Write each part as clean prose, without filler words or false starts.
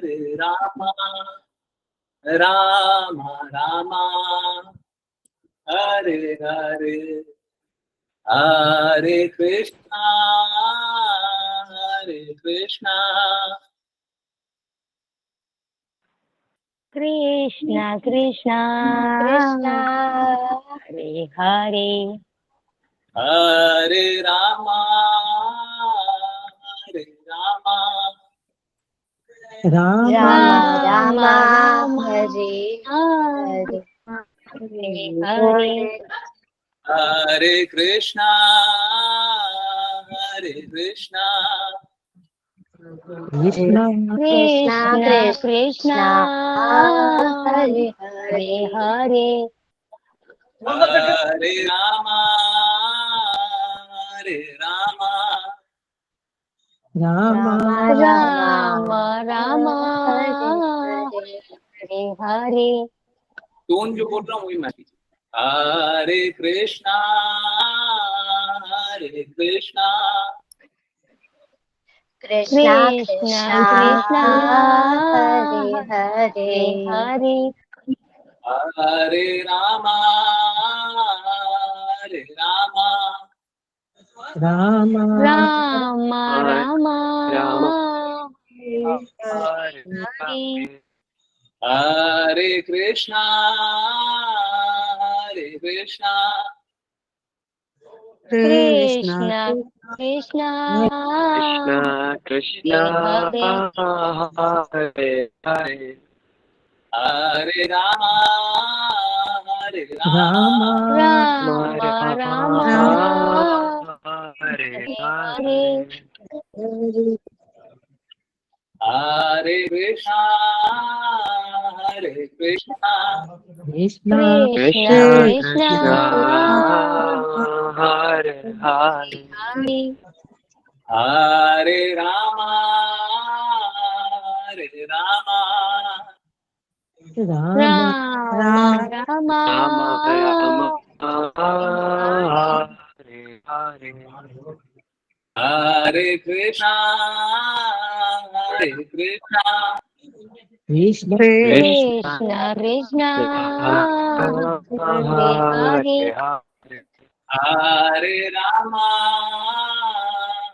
Hare Rama, Rama Rama, Hare Hare, Hare Krishna, Hare Krishna, Krishna Krishna Krishna Hare Hare Hare Rama, Hare Rama, Rama Rama Hare Hare Hare Hare Hare Krishna, Hare Krishna, Krishna Krishna Krishna Hare Hare Hare Hare Hare Rama, Hare Rama, Rama Rama Rama Hare Hare Hare tone जो बोल रहा हूँ वही मैं हरे Krishna, Hare Krishna, Krishna Krishna Krishna Krishna Hare Hare Hare Hare Hare Rama, Hare Rama, Rama Rama Rama Hare Hare Krishna, Hare Krishna, Krishna Krishna Krishna Hare Hare Hare Hare Rama, Hare Rama Rama, Rama Rama Hare Hare Hare Krishna, Hare Krishna, Krishna Krishna Krishna Krishna Hare Hare Hare Hare Rama, Hare Rama, Rama Rama Rama Rama Rama Hare Hare Hare Krishna, Hare Krishna, Krishna Krishna Krishna Hare Hare Hare Rama,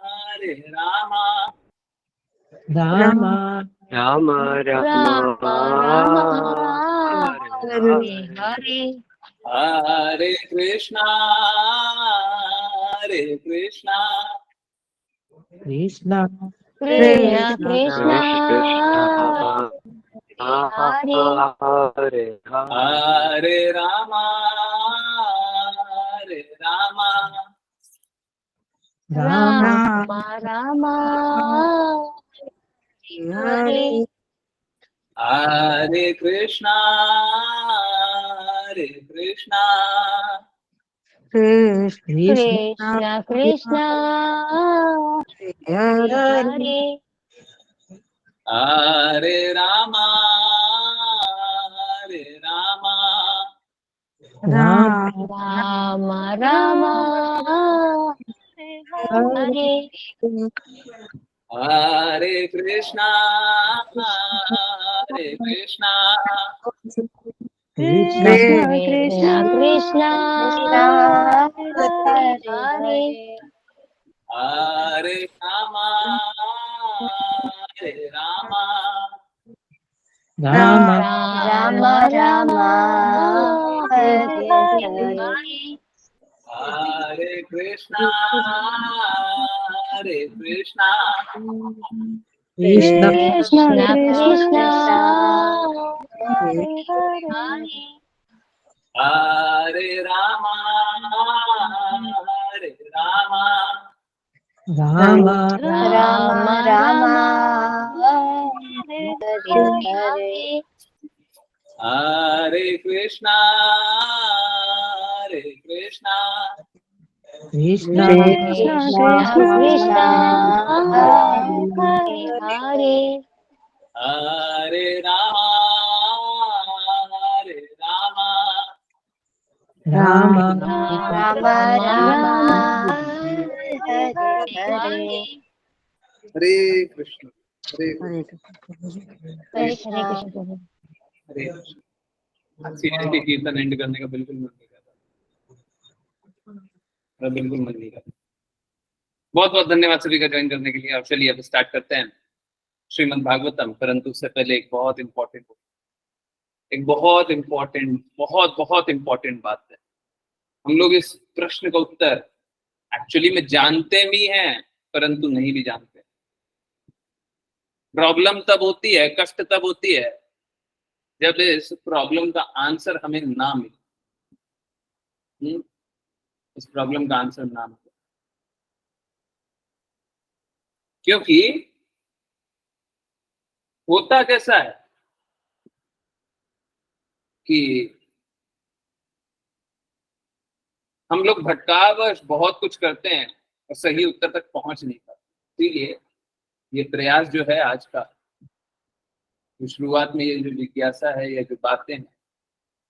Hare Rama, Rama Rama Rama Rama Hare Hare Hare Hare Krishna, Hare Krishna, Krishna Krishna Krishna Krishna Hare Hare Hare Rama, Hare Rama, Rama Rama Rama Hare Hare Krishna, Hare Krishna, Krishna Krishna Hare Hare Rama, Hare Rama, Rama Rama Rama Hare Hare Krishna, Hare Krishna, Krishna Krishna Krishna Hare Hare Rama, Hare Rama, Rama Rama Rama Hare Hare Krishna, Hare Krishna, Krishna Krishna Krishna Hare Hare Rama, Hare Rama, Rama Rama Rama Hare Hare Krishna, Hare Krishna, Krishna Krishna Krishna Hare Hare Rama, Hare Rama, Rama Rama Rama Hare Hare Hare Krishna. Hare Hare Krishna प्रभु। हरे accidentally कीर्तन and करने का बिल्कुल मन नहीं करता, बिल्कुल मन नहीं करता। बहुत बहुत धन्यवाद सभी का ज्वाइन करने के लिए। अब चलिए अब स्टार्ट करते हैं श्रीमद् भागवतम। परंतु उससे पहले एक बहुत इंपॉर्टेंट बहुत बहुत इंपॉर्टेंट बात है। हम लोग इस प्रश्न का उत्तर एक्चुअली में जानते भी हैं परंतु नहीं भी जानते। प्रॉब्लम तब होती है, कष्ट तब होती है जब इस प्रॉब्लम का आंसर हमें ना मिले। इस प्रॉब्लम का आंसर ना मिले क्योंकि होता कैसा है कि हम लोग भटकावश बहुत कुछ करते हैं और सही उत्तर तक पहुंच नहीं पाते। इसीलिए ये प्रयास जो है आज का, तो शुरुआत में ये जो जिज्ञासा है या जो बातें हैं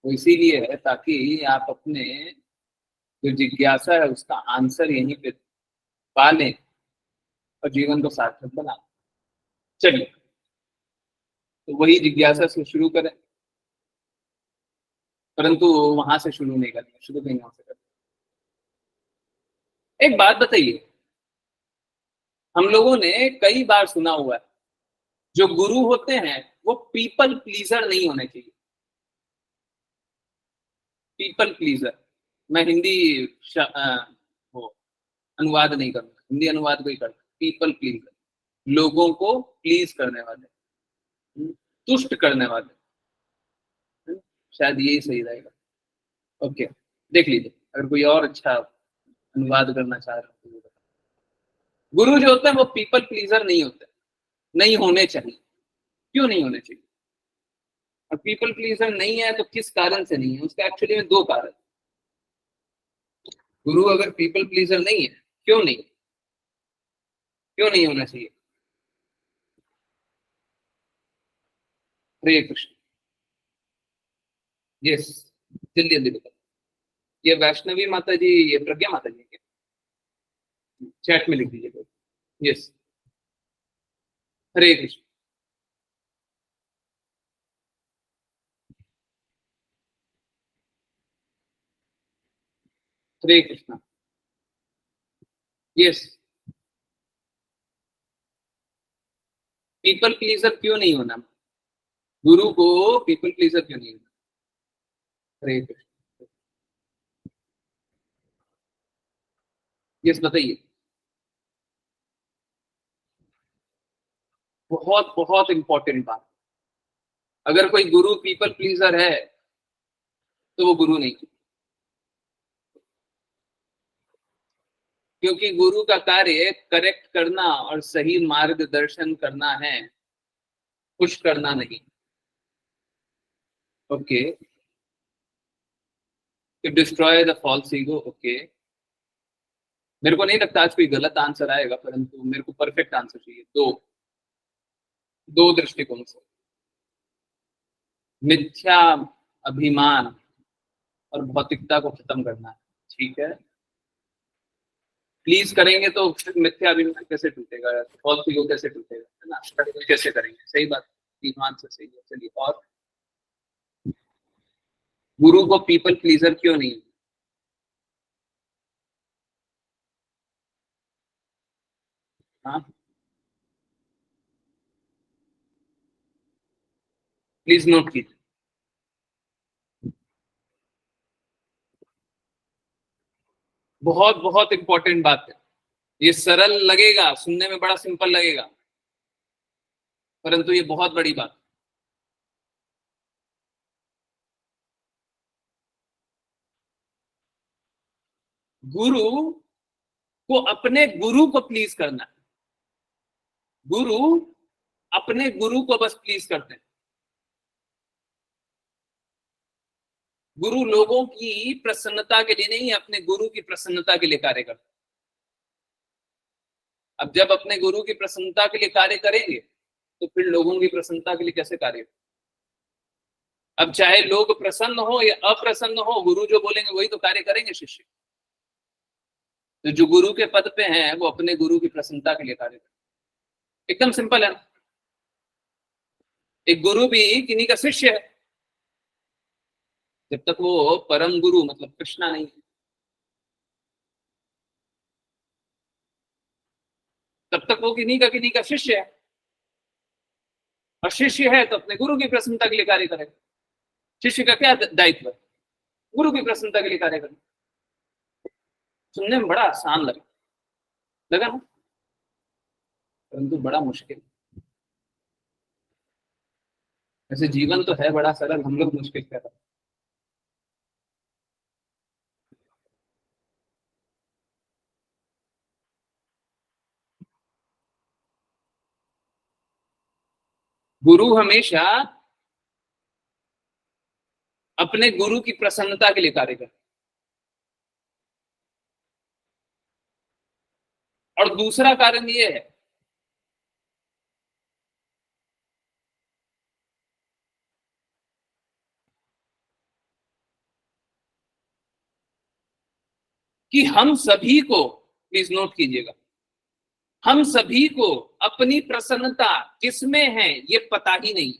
वो इसीलिए है ताकि आप अपने जो जिज्ञासा है उसका आंसर यहीं पे पा लें और जीवन को सार्थक बना। चलिए तो वही जिज्ञासा से शुरू करें, परंतु वहां से शुरू नहीं करेंगे, शुरू कहीं वहां से करें। एक बात बताइए, हम लोगों ने कई बार सुना हुआ है जो गुरु होते हैं वो पीपल प्लीजर नहीं होने चाहिए। पीपल प्लीजर, मैं हिंदी वो अनुवाद नहीं करूंगा, हिंदी अनुवाद को ही करता। पीपल प्लीजर, लोगों को प्लीज करने वाले, तुष्ट करने वाले, शायद यही सही रहेगा। ओके, देख लीजिए अगर कोई और अच्छा अनुवाद करना चाह रहे हो तो। गुरु जो होते हैं वो पीपल प्लीजर नहीं होते, नहीं होने चाहिए। क्यों नहीं होने चाहिए? और पीपल प्लीजर नहीं है तो किस कारण से नहीं है? उसका एक्चुअली में दो कारण। गुरु अगर पीपल प्लीजर नहीं है, क्यों नहीं होना चाहिए? हरे कृष्ण। यस, जल्दी जल्दी बताओ। ये वैष्णवी माता जी, ये प्रज्ञा माता जी क्या? चैट में लिख दीजिए। यस, हरे कृष्ण। हरे कृष्णा। यस, पीपल प्लीजर क्यों नहीं होना? गुरु को पीपल प्लीजर क्यों नहीं होना? हरे कृष्ण। यस, बताइए। बहुत बहुत इंपॉर्टेंट बात। अगर कोई गुरु पीपल प्लीजर है तो वो गुरु नहीं, क्योंकि गुरु का कार्य करेक्ट करना और सही मार्गदर्शन करना है, पुश करना नहीं। Okay, to destroy the false ego. Okay, मेरे को नहीं लगता आज कोई गलत आंसर आएगा, परंतु मेरे को परफेक्ट आंसर चाहिए। दो दृष्टिकोण से, मिथ्या अभिमान और भौतिकता को खत्म करना है। ठीक है, प्लीज करेंगे तो फिर मिथ्या अभिमान कैसे टूटेगा, फॉल्स ईगो कैसे टूटेगा, है ना? कैसे करेंगे? सही बात, ईमान से सही है। चलिए, और गुरु को पीपल प्लीजर क्यों नहीं? हाँ, प्लीज नोट कीजिए। बहुत बहुत इंपॉर्टेंट बात है। ये सरल लगेगा, सुनने में बड़ा सिंपल लगेगा, परंतु ये बहुत बड़ी बात। गुरु को अपने गुरु को प्लीज करना है। गुरु अपने गुरु को बस प्लीज करते हैं। गुरु लोगों की प्रसन्नता के लिए नहीं, अपने गुरु की प्रसन्नता के लिए कार्य करते हैं। अब जब अपने गुरु की प्रसन्नता के लिए कार्य करेंगे तो फिर लोगों की प्रसन्नता के लिए कैसे कार्य? अब चाहे लोग प्रसन्न हो या अप्रसन्न हो, गुरु जो बोलेंगे वही तो कार्य करेंगे शिष्य। तो जो गुरु के पद पे हैं वो अपने गुरु की प्रसन्नता के लिए कार्य करें। एकदम सिंपल है। एक गुरु भी किन्हीं का शिष्य है, जब तक वो परम गुरु मतलब कृष्णा नहीं है, तब तक वो किन्हीं का शिष्य है। और शिष्य है तो अपने गुरु की प्रसन्नता के लिए कार्य करेगा। शिष्य का क्या दायित्व है? गुरु की प्रसन्नता के लिए कार्य करना। सुनने में बड़ा आसान लगा ना, परंतु बड़ा मुश्किल। वैसे जीवन तो है बड़ा सरल, हम लोग मुश्किल कर रहे हैं। गुरु हमेशा अपने गुरु की प्रसन्नता के लिए कार्य करता है। और दूसरा कारण ये है कि हम सभी को, प्लीज नोट कीजिएगा, हम सभी को अपनी प्रसन्नता किसमें है ये पता ही नहीं।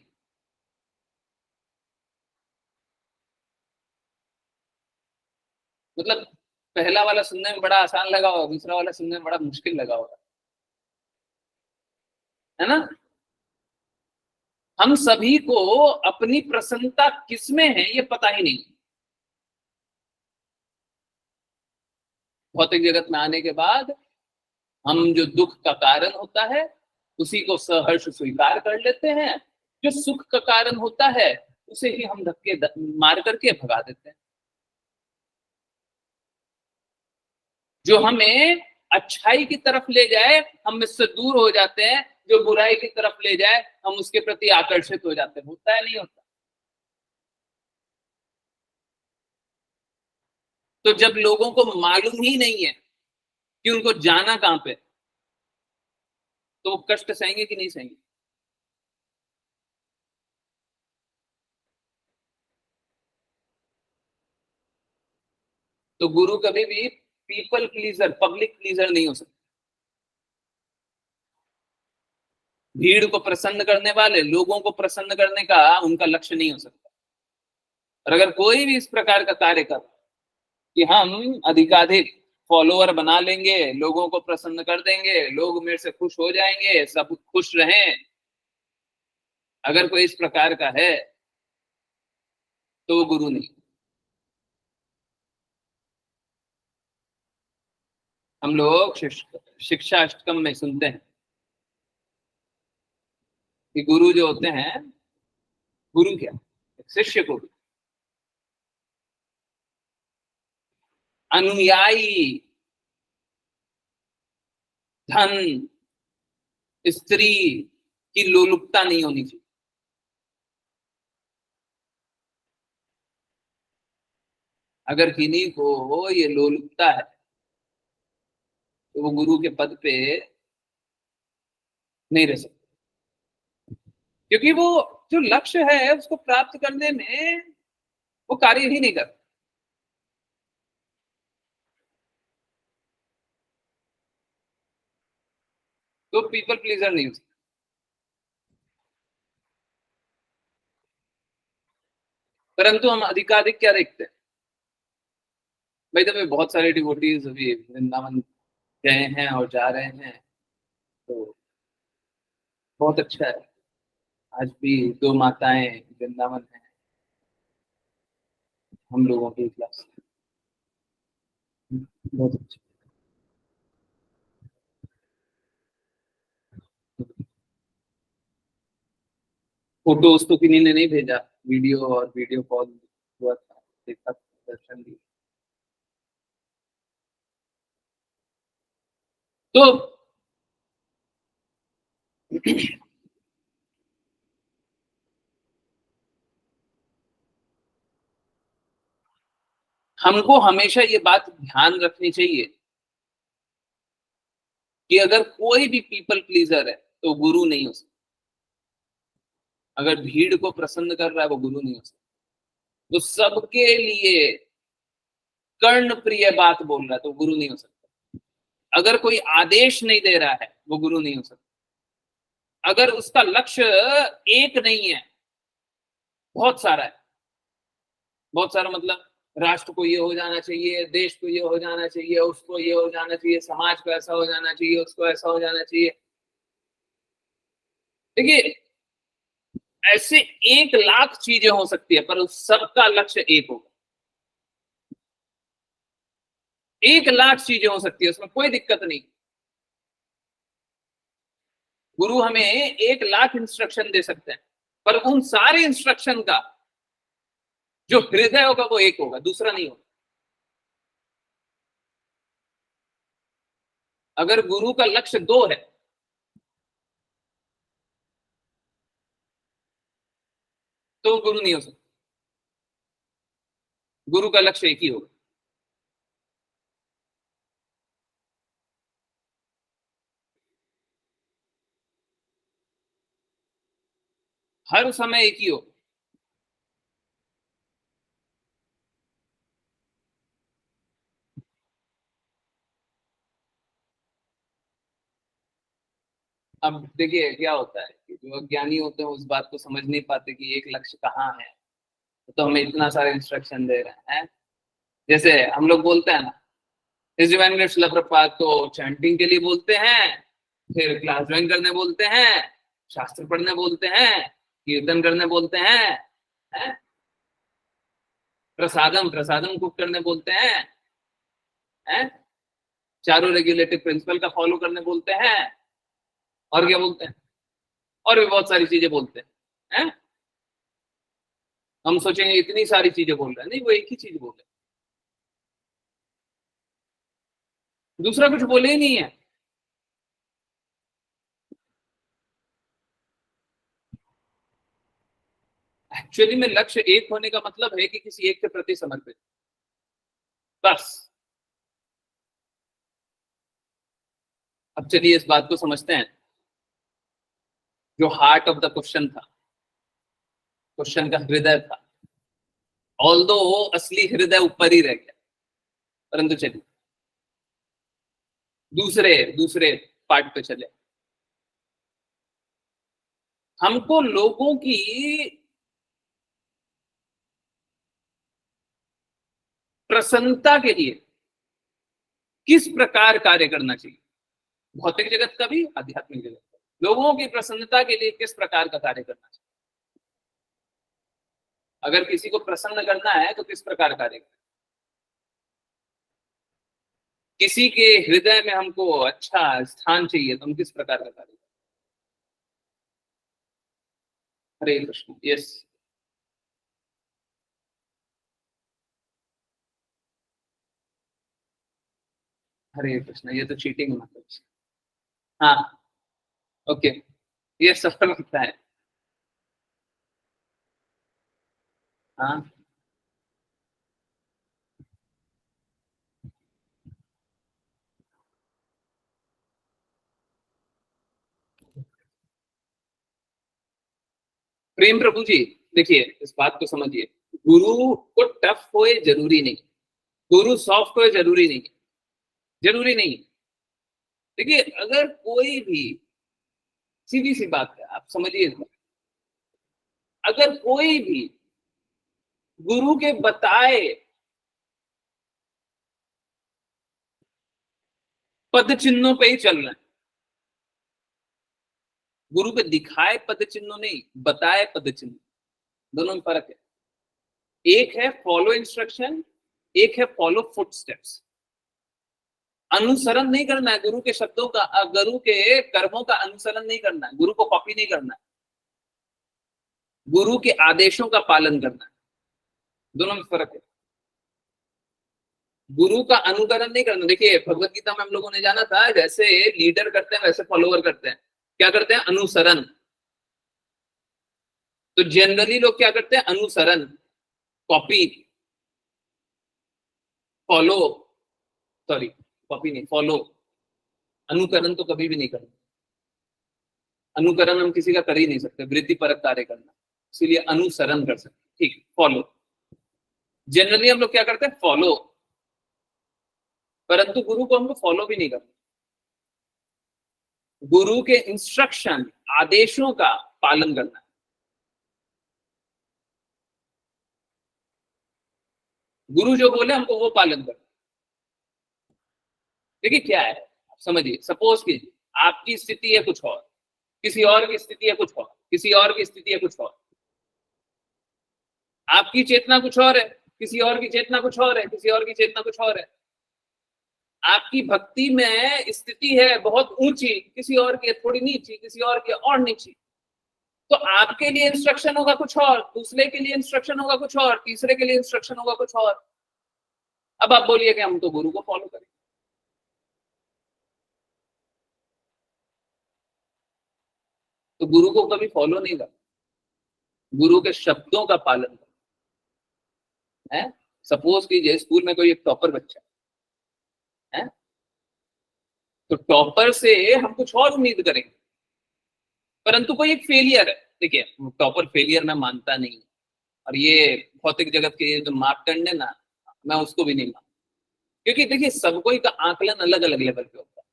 मतलब पहला वाला सुनने में बड़ा आसान लगा होगा, दूसरा वाला सुनने में बड़ा मुश्किल लगा होगा, है ना। हम सभी को अपनी प्रसन्नता किसमें है ये पता ही नहीं। भौतिक जगत में आने के बाद हम जो दुख का कारण होता है उसी को सहर्ष स्वीकार कर लेते हैं, जो सुख का कारण होता है उसे ही हम धक्के मार करके भगा देते हैं। जो हमें अच्छाई की तरफ ले जाए हम इससे दूर हो जाते हैं, जो बुराई की तरफ ले जाए हम उसके प्रति आकर्षित हो जाते हैं। होता है नहीं होता? तो जब लोगों को मालूम ही नहीं है कि उनको जाना कहां पे, तो वो कष्ट सहेंगे कि नहीं सहेंगे? तो गुरु कभी भी पीपल प्लीजर, पब्लिक प्लीजर नहीं हो सकता। भीड़ को प्रसन्न करने वाले, लोगों को प्रसन्न करने का उनका लक्ष्य नहीं हो सकता। और अगर कोई भी इस प्रकार का कार्य कर कि हम अधिकाधिक फॉलोअर बना लेंगे, लोगों को प्रसन्न कर देंगे, लोग मेरे से खुश हो जाएंगे, सब खुश रहें, अगर कोई इस प्रकार का है तो वो गुरु नहीं। हम लोग शिक्षा अष्टकम में सुनते हैं कि गुरु जो होते हैं, गुरु क्या, शिष्य को अनुयायी, धन, स्त्री की लोलुपता नहीं होनी चाहिए। अगर किन्हीं को ये लोलुपता है तो वो गुरु के पद पे नहीं रह सकते, क्योंकि वो जो लक्ष्य है उसको प्राप्त करने में वो कार्य ही नहीं करता। तो पीपल प्लीजर नहीं हो सकता। परंतु हम अधिकाधिक क्या देखते हैं भाई, तो बहुत सारे डिवोटीज अभी वृंदावन गए हैं और जा रहे हैं, तो बहुत अच्छा है। आज भी दो माताएं वृंदावन है हम लोगों की क्लास, बहुत अच्छा। फोटोज तो किन्हीं ने नहीं भेजा, वीडियो और वीडियो कॉल हुआ था, देखा, दर्शन दिए। तो हमको हमेशा ये बात ध्यान रखनी चाहिए कि अगर कोई भी पीपल प्लीजर है तो गुरु नहीं हो सकता। अगर भीड़ को प्रसन्न कर रहा है वो गुरु नहीं हो सकता। तो सबके लिए कर्ण प्रिय बात बोल रहा है तो गुरु नहीं हो सकता। अगर कोई आदेश नहीं दे रहा है वो गुरु नहीं हो सकता। अगर उसका लक्ष्य एक नहीं है, बहुत सारा है, बहुत सारा मतलब राष्ट्र को ये हो जाना चाहिए, देश को ये हो जाना चाहिए, उसको ये हो जाना चाहिए, समाज को ऐसा हो जाना चाहिए, उसको ऐसा हो जाना चाहिए। देखिए ऐसे 1 लाख चीजें हो सकती है, पर उस सबका लक्ष्य एक होगा। 1 लाख चीजें हो सकती है, उसमें कोई दिक्कत नहीं। गुरु हमें 1 लाख इंस्ट्रक्शन दे सकते हैं, पर उन सारे इंस्ट्रक्शन का जो हृदय होगा वो एक होगा, दूसरा नहीं होगा। अगर गुरु का लक्ष्य 2 है तो गुरु नहीं हो सकता, गुरु का लक्ष्य एक ही होगा। हर समय एक ही हो। अब देखिए क्या होता है कि जो अज्ञानी होते हैं उस बात को समझ नहीं पाते कि एक लक्ष्य कहाँ है, तो हमें इतना सारा इंस्ट्रक्शन दे रहे हैं। जैसे हम लोग बोलते हैं ना, इस डिवाइन ग्रेस शिला प्रभुपाद को चैंटिंग के लिए बोलते हैं, फिर क्लास ज्वाइन करने बोलते हैं, शास्त्र पढ़ने बोलते हैं, कीर्तन करने बोलते हैं? प्रसादम प्रसादम कुक करने बोलते हैं? चारों रेगुलेटिव प्रिंसिपल का फॉलो करने बोलते हैं, और क्या बोलते हैं, और भी बहुत सारी चीजें बोलते हैं? हम सोचेंगे इतनी सारी चीजें बोल रहे हैं, नहीं, वो एक ही चीज बोल रहे हैं, दूसरा कुछ बोले ही नहीं है। एक्चुअली में लक्ष्य एक होने का मतलब है कि किसी एक के प्रति समर्पित, बस। अब चलिए इस बात को समझते हैं, जो हार्ट ऑफ द क्वेश्चन था, क्वेश्चन का हृदय था, ऑल्दो असली हृदय ऊपर ही रह गया, परंतु चलिए दूसरे दूसरे पार्ट पे चले। हमको लोगों की प्रसन्नता के लिए किस प्रकार कार्य करना चाहिए, भौतिक जगत का भी, आध्यात्मिक जगत का, लोगों की प्रसन्नता के लिए किस प्रकार का कार्य करना चाहिए। अगर किसी को प्रसन्न करना है तो किस प्रकार कार्य करें, किसी के हृदय में हमको अच्छा स्थान चाहिए तो हम किस प्रकार का कार्य करें। हरे कृष्ण। यस, हरे कृष्ण, ये तो चीटिंग मतलब। हाँ, ओके, ये सफल होता है। हाँ, प्रेम प्रभु जी, देखिए इस बात को समझिए, गुरु को टफ होए जरूरी नहीं, गुरु सॉफ्ट होए जरूरी नहीं, जरूरी नहीं। देखिए अगर कोई भी, सीधी सी बात है, आप समझिए इस बात, अगर कोई भी गुरु के बताए पद चिन्हों पे ही चल रहे हैं, गुरु पे दिखाए पद चिन्हों नहीं, बताए पद चिन्ह, दोनों में फर्क है। एक है फॉलो इंस्ट्रक्शन, एक है फॉलो फुटस्टेप्स। अनुसरण नहीं करना है गुरु के शब्दों का, गुरु के कर्मों का अनुसरण नहीं करना है, गुरु को कॉपी नहीं करना है, गुरु के आदेशों का पालन करना है, दोनों में फर्क है। गुरु का अनुकरण नहीं करना। देखिए भगवत गीता में हम लोगों ने जाना था, जैसे लीडर करते हैं वैसे फॉलोवर करते हैं। क्या करते हैं? अनुसरण। तो जनरली लोग क्या करते हैं? अनुसरण, कॉपी, फॉलो, सॉरी कॉपी नहीं, फॉलो। अनुकरण तो कभी भी नहीं करना, अनुकरण हम किसी का कर ही नहीं सकते, वृत्ति परक कार्य करना, इसीलिए अनुसरण कर सकते, ठीक, फॉलो। जनरली हम लोग क्या करते हैं? फॉलो, परंतु गुरु को हमको फॉलो भी नहीं करना। गुरु के इंस्ट्रक्शन, आदेशों का पालन करना है। गुरु जो बोले हमको वो पालन करना। देखिए क्या है, समझिए, सपोज कीजिए आपकी स्थिति है कुछ और, किसी और की स्थिति है कुछ और, किसी और की स्थिति है कुछ और। आपकी चेतना कुछ और है, किसी और की चेतना कुछ और है, किसी और की चेतना कुछ और है। आपकी भक्ति में स्थिति है बहुत ऊंची, किसी और की थोड़ी नीची, किसी और की और नीची। तो आपके लिए इंस्ट्रक्शन होगा कुछ और, दूसरे के लिए इंस्ट्रक्शन होगा कुछ और, तीसरे के लिए इंस्ट्रक्शन होगा कुछ और। अब आप बोलिए कि हम तो गुरु को फॉलो करें, तो गुरु को कभी फॉलो नहीं करना, गुरु के शब्दों का पालन करना है। सपोज कीजिए स्कूल में कोई एक टॉपर बच्चा है, तो टॉपर से हम कुछ और उम्मीद करेंगे, परंतु कोई एक फेलियर है। देखिए टॉपर फेलियर मैं मानता नहीं, और ये भौतिक जगत के जो मापदंड है ना, मैं उसको भी नहीं मानता, क्योंकि देखिए सब कोई का आकलन अलग अलग लेवल पे होता है।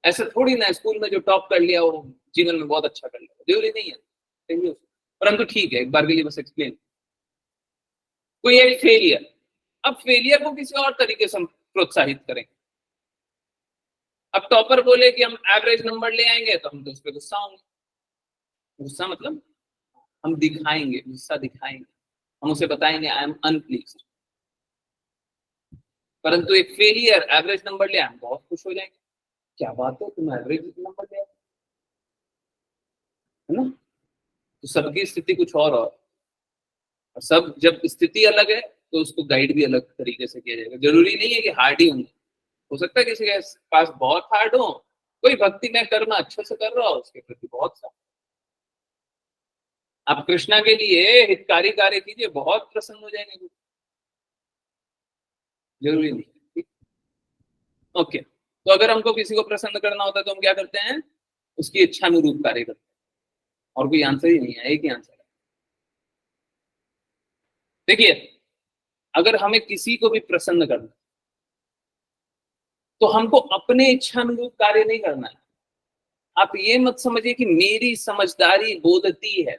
ऐसे थोड़ी ना स्कूल में जो टॉप कर लिया वो जीवन में बहुत अच्छा कर लिया, जरूरी नहीं है। परंतु ठीक है, एक बार के लिए बस एक्सप्लेन। कोई एक फेलियर, अब फेलियर को किसी और तरीके से हम प्रोत्साहित करेंगे। अब टॉपर बोले कि हम एवरेज नंबर ले आएंगे, तो हम तो उस पर गुस्सा होंगे। गुस्सा मतलब हम दिखाएंगे, गुस्सा दिखाएंगे, हम उसे बताएंगे आई एम अनप्लीज्ड। परंतु एक फेलियर एवरेज नंबर ले आए, हम बहुत खुश हो जाएंगे, क्या बात है तुम एवरेज नंबर ले आए, है ना। तो सबकी स्थिति कुछ और सब जब स्थिति अलग है तो उसको गाइड भी अलग तरीके से किया जाएगा। जरूरी नहीं है कि हार्ड ही होंगे, हो सकता है किसी के पास बहुत हार्ड हो, कोई भक्ति में कर्म अच्छे से कर रहा हो, उसके प्रति बहुत सा। आप कृष्णा के लिए हितकारी कार्य कीजिए, बहुत प्रसन्न हो जाएंगे, जरूरी नहीं। ओके, तो अगर हमको किसी को प्रसन्न करना होता है तो हम क्या करते हैं, उसकी इच्छा अनुरूप कार्य करते हैं, और कोई आंसर ही नहीं है, एक ही आंसर है। देखिए अगर हमें किसी को भी प्रसन्न करना तो हमको अपने इच्छा अनुरूप कार्य नहीं करना है। आप ये मत समझिए कि मेरी समझदारी बोलती है,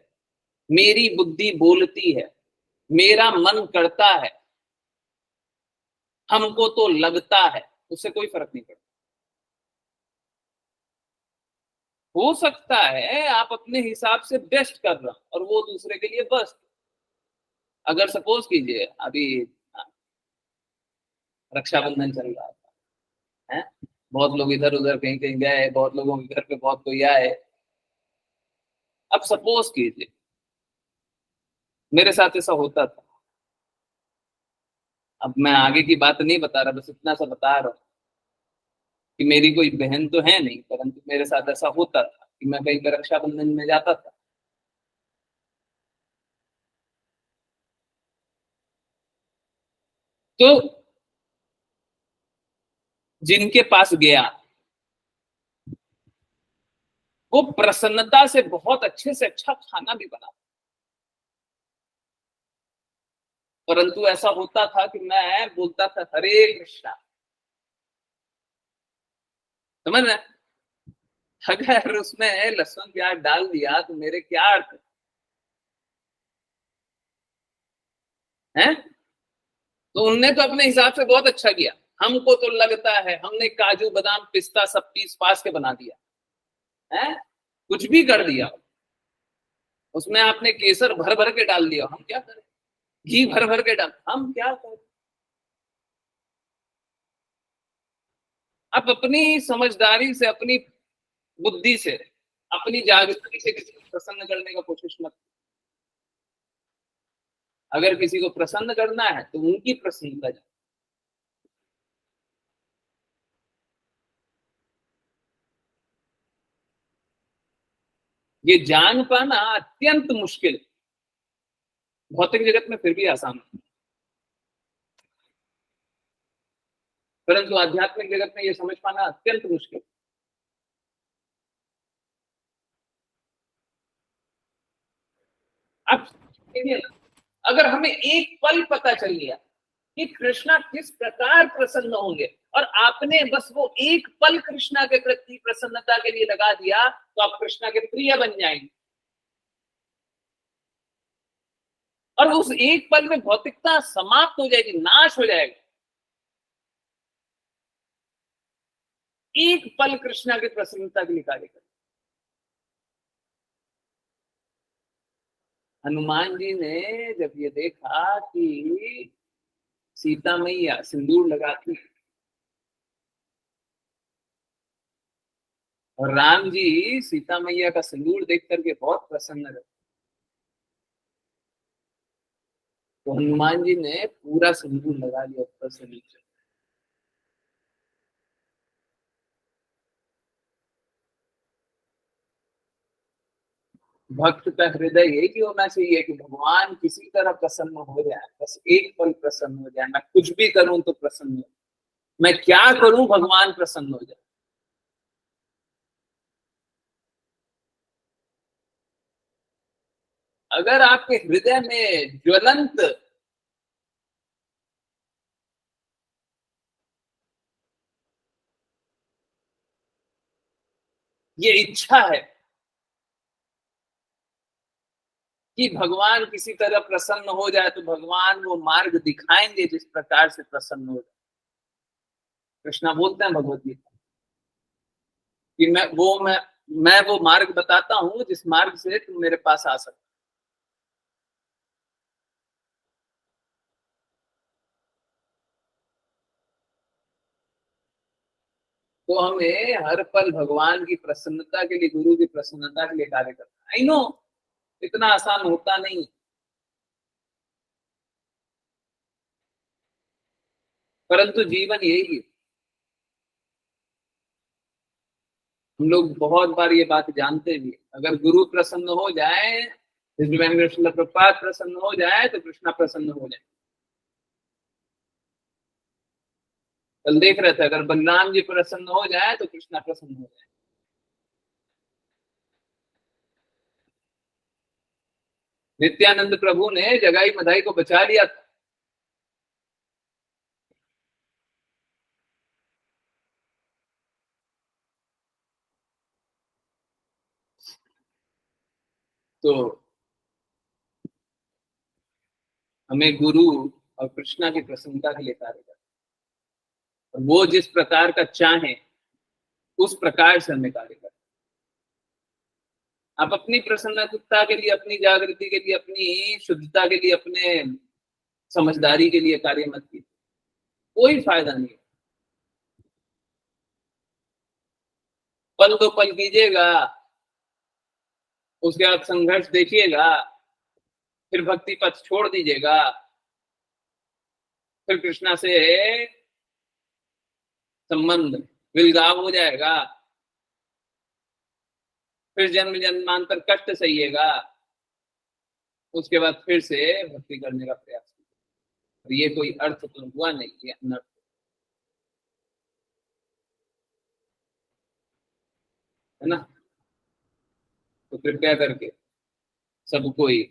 मेरी बुद्धि बोलती है, मेरा मन करता है, हमको तो लगता है, उससे कोई फर्क नहीं पड़ता। हो सकता है आप अपने हिसाब से बेस्ट कर रहे हो और वो दूसरे के लिए बेस्ट। अगर सपोज कीजिए अभी रक्षाबंधन चल रहा था, है, बहुत लोग इधर उधर कहीं कहीं गए, बहुत लोगों के घर पे बहुत कोई आए। अब सपोज कीजिए मेरे साथ ऐसा होता था, अब मैं आगे की बात नहीं बता रहा, बस इतना सा बता रहा हूँ कि मेरी कोई बहन तो है नहीं, परंतु मेरे साथ ऐसा होता था कि मैं कहीं पर रक्षाबंधन में जाता था, तो जिनके पास गया वो प्रसन्नता से बहुत अच्छे से अच्छा खाना भी बना, परंतु ऐसा होता था कि मैं बोलता था हरे कृष्णा, समझ रहे। अगर उसमें लहसुन प्याज डाल दिया तो मेरे क्या अर्थ है। तो उनने तो अपने हिसाब से बहुत अच्छा किया, हमको तो लगता है हमने काजू बादाम पिस्ता सब पीस पास के बना दिया है, कुछ भी कर दिया, उसमें आपने केसर भर भर के डाल दिया, हम क्या करें, घी भर भर के डाल, हम क्या करें। आप अपनी समझदारी से, अपनी बुद्धि से, अपनी जागृति से किसी को प्रसन्न करने का कोशिश मत। अगर किसी को प्रसन्न करना है तो उनकी प्रसन्नता जाए। ये जान पाना अत्यंत मुश्किल है, भौतिक जगत में फिर भी आसान है, परंतु आध्यात्मिक जगत में ये समझ पाना अत्यंत मुश्किल। अब अगर हमें एक पल पता चल गया कि कृष्णा किस प्रकार प्रसन्न होंगे और आपने बस वो एक पल कृष्णा के प्रति प्रसन्नता के लिए लगा दिया, तो आप कृष्णा के प्रिय बन जाएंगे। और उस एक पल में भौतिकता समाप्त हो जाएगी, नाश हो जाएगा। एक पल कृष्णा की प्रसन्नता के लिए कार्य कर। हनुमान जी ने जब ये देखा कि सीता मैया सिंदूर लगाती और राम जी सीता मैया का सिंदूर देख करके बहुत प्रसन्न रहे, तो हनुमान जी ने पूरा सिंदूर लगा लिया ऊपर से नीचे। भक्त का हृदय यही होना चाहिए कि भगवान किसी तरह प्रसन्न हो जाए, बस एक पल प्रसन्न हो जाए। मैं कुछ भी करूं तो प्रसन्न हो, मैं क्या करूं भगवान प्रसन्न हो जाए। अगर आपके हृदय में ज्वलंत ये इच्छा है कि भगवान किसी तरह प्रसन्न हो जाए, तो भगवान वो मार्ग दिखाएंगे जिस प्रकार से प्रसन्न हो जाए। कृष्णा बोलते हैं भगवत गीता कि मैं वो मार्ग बताता हूं जिस मार्ग से तुम मेरे पास आ सकते। तो हमें हर पल भगवान की प्रसन्नता के लिए, गुरु की प्रसन्नता के लिए कार्य करना। आई नो इतना आसान होता नहीं, परंतु जीवन यही है। हम लोग बहुत बार ये बात जानते भी, अगर गुरु प्रसन्न हो जाए, कृष्ण प्रपात प्रसन्न हो जाए, तो कृष्णा प्रसन्न हो जाए। कल देख रहे थे, अगर बलराम जी प्रसन्न हो जाए तो कृष्णा प्रसन्न हो जाए। नित्यानंद प्रभु ने जगाई मधाई को बचा लिया था। तो हमें गुरु और कृष्णा की प्रसन्नता के लिए कार्य करना, वो जिस प्रकार का चाहे उस प्रकार से हमें कार्य करना। आप अपनी प्रसन्नता के लिए, अपनी जागृति के लिए, अपनी शुद्धता के लिए, अपने समझदारी के लिए कार्य मत कीजिए, कोई फायदा नहीं। पल दो पल कीजिएगा, उसके बाद संघर्ष देखिएगा, फिर भक्ति पथ छोड़ दीजिएगा, फिर कृष्णा से संबंध विलगाव हो जाएगा, फिर जन्म जन्मांतर कष्ट सहिएगा, उसके बाद फिर से भक्ति करने का प्रयास कीजिए। ये कोई अर्थ तो हुआ नहीं, ये अनर्थ है ना। तो कृपया करके सब कोई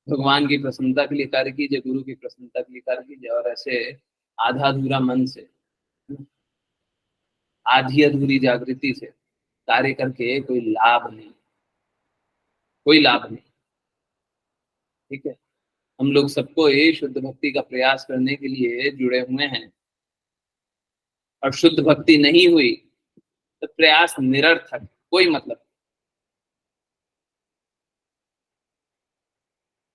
भगवान की प्रसन्नता के लिए कार्य कीजिए, गुरु की प्रसन्नता के लिए कार्य कीजिए, और ऐसे आधा अधूरा मन से, आधी अधूरी जागृति से कार्य करके कोई लाभ नहीं, कोई लाभ नहीं। ठीक है, हम लोग सबको ये शुद्ध भक्ति का प्रयास करने के लिए जुड़े हुए हैं, और शुद्ध भक्ति नहीं हुई तो प्रयास निरर्थक, कोई मतलब।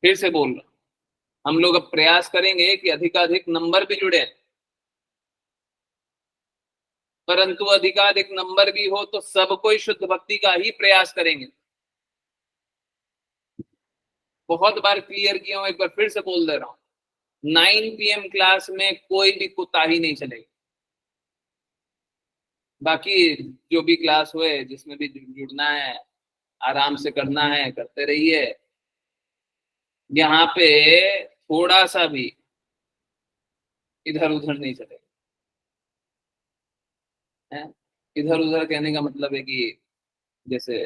फिर से बोल रहा हूं, हम लोग अब प्रयास करेंगे कि अधिकाधिक नंबर भी जुड़े, परंतु अधिकाधिक नंबर भी हो तो सब कोई शुद्ध भक्ति का ही प्रयास करेंगे। बहुत बार क्लियर किया हूं, एक बार फिर से बोल दे रहा हूं, 9 PM क्लास में कोई भी कोताही नहीं चलेगी। बाकी जो भी क्लास हुए, जिसमें भी जुड़ना है, आराम से करना है, करते रहिए। यहाँ पे थोड़ा सा भी इधर उधर नहीं चलेगा। इधर उधर कहने का मतलब है कि जैसे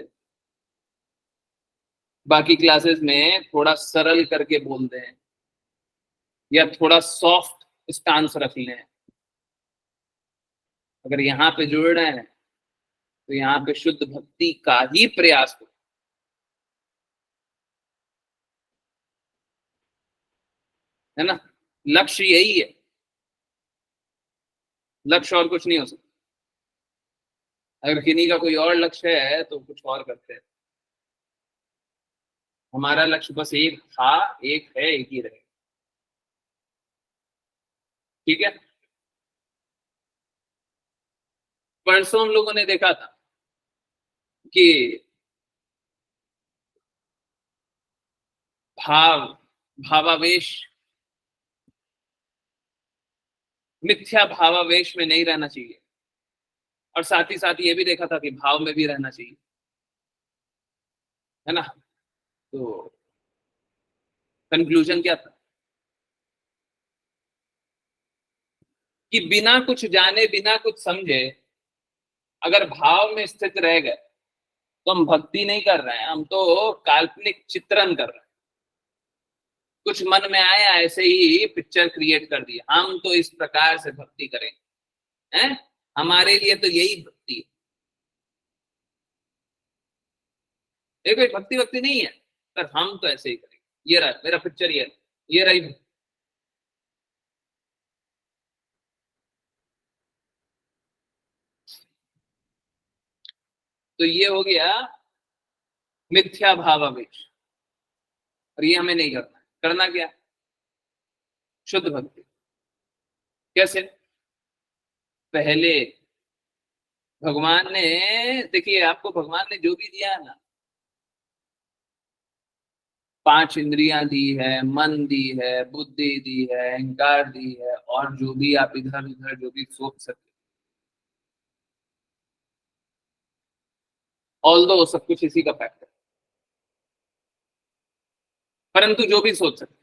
बाकी क्लासेस में थोड़ा सरल करके बोलते हैं, या थोड़ा सॉफ्ट स्टांस रख लें। अगर यहाँ पे जुड़ रहे हैं तो यहाँ पे शुद्ध भक्ति का ही प्रयास हो, है ना। लक्ष्य यही है, लक्ष्य और कुछ नहीं हो सकता। अगर किन्हीं का कोई और लक्ष्य है तो कुछ और करते हैं। हमारा लक्ष्य बस एक था, एक है, एक ही रहे। ठीक है। परसों हम लोगों ने देखा था कि भावावेश, मिथ्या भावावेश में नहीं रहना चाहिए, और साथ ही साथ ये भी देखा था कि भाव में भी रहना चाहिए, है ना। तो कंक्लूजन क्या था कि बिना कुछ जाने, बिना कुछ समझे अगर भाव में स्थित रह गए तो हम भक्ति नहीं कर रहे हैं, हम तो काल्पनिक चित्रण कर रहे हैं। कुछ मन में आया, ऐसे ही पिक्चर क्रिएट कर दी, हम तो इस प्रकार से भक्ति करेंगे, हैं। हमारे लिए तो यही भक्ति है। ये कोई भक्ति वक्ति नहीं है, पर हम तो ऐसे ही करेंगे। ये रहा मेरा पिक्चर, ये रही। तो ये हो गया मिथ्या भावावेश, और ये हमें नहीं करना। करना क्या? शुद्ध भक्ति। कैसे? पहले भगवान ने, देखिए आपको भगवान ने जो भी दिया है ना, 5 इंद्रियां दी है, मन दी है, बुद्धि दी है, अहंकार दी है, और जो भी आप इधर उधर जो भी सोच सकते, ऑल दो सब कुछ इसी का फैक्टर, परंतु जो भी सोच सकते,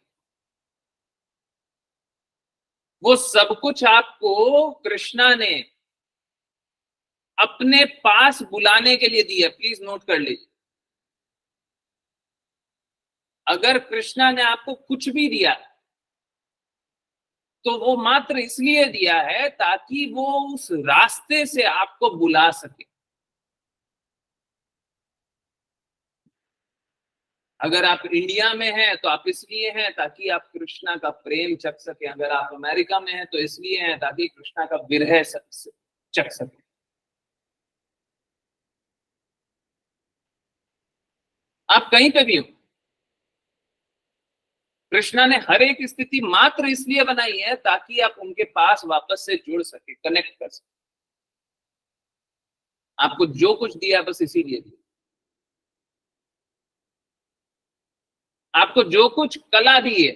वो सब कुछ आपको कृष्णा ने अपने पास बुलाने के लिए दी है। प्लीज नोट कर लीजिए, अगर कृष्णा ने आपको कुछ भी दिया तो वो मात्र इसलिए दिया है ताकि वो उस रास्ते से आपको बुला सके। अगर आप इंडिया में हैं तो आप इसलिए हैं ताकि आप कृष्णा का प्रेम चख सके, अगर आप अमेरिका में हैं तो इसलिए हैं ताकि कृष्णा का विरह चख सके। आप कहीं पे भी हो, कृष्णा ने हर एक स्थिति मात्र इसलिए बनाई है ताकि आप उनके पास वापस से जुड़ सके, कनेक्ट कर सके। आपको जो कुछ दिया बस इसीलिए दिया। आपको जो कुछ कला दी है,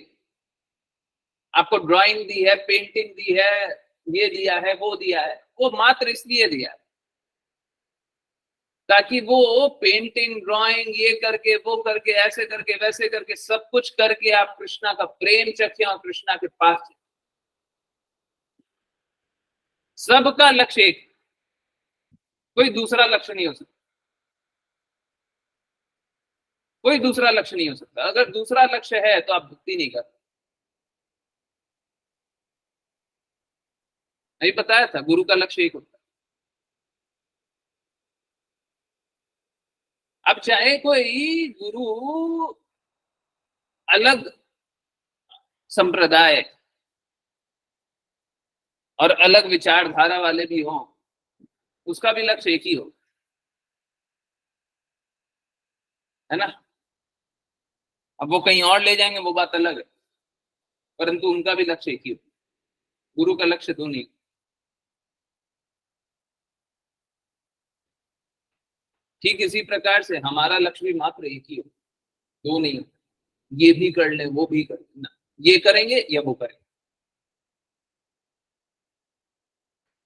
आपको ड्राइंग दी है, पेंटिंग दी है, ये दिया है, वो दिया है, वो मात्र इसलिए दिया है ताकि वो पेंटिंग, ड्राइंग, ये करके, वो करके, ऐसे करके, वैसे करके, सब कुछ करके आप कृष्णा का प्रेम चखें और कृष्णा के पास चखें। सबका लक्ष्य एक, कोई दूसरा लक्ष्य नहीं हो सकता, कोई दूसरा लक्ष्य नहीं हो सकता। अगर दूसरा लक्ष्य है तो आप भक्ति नहीं करते। नहीं बताया था, गुरु का लक्ष्य एक होता है। अब चाहे कोई गुरु अलग संप्रदाय और अलग विचारधारा वाले भी हों, उसका भी लक्ष्य एक ही हो, है ना। अब वो कहीं और ले जाएंगे वो बात अलग है, परंतु उनका भी लक्ष्य एक ही हो। गुरु का लक्ष्य दो नहीं। ठीक इसी प्रकार से हमारा लक्ष्य भी मात्र एक ही हो, दो नहीं हो। ये भी कर ले, वो भी कर ले ना, ये करेंगे या वो करेंगे,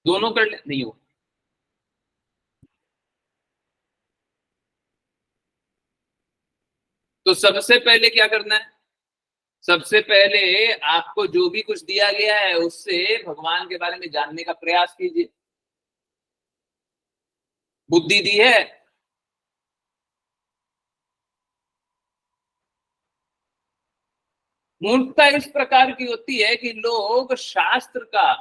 दोनों कर ले नहीं हो। तो सबसे पहले क्या करना है? सबसे पहले आपको जो भी कुछ दिया गया है उससे भगवान के बारे में जानने का प्रयास कीजिए। बुद्धि दी है, मूर्खता इस प्रकार की होती है कि लोग शास्त्र का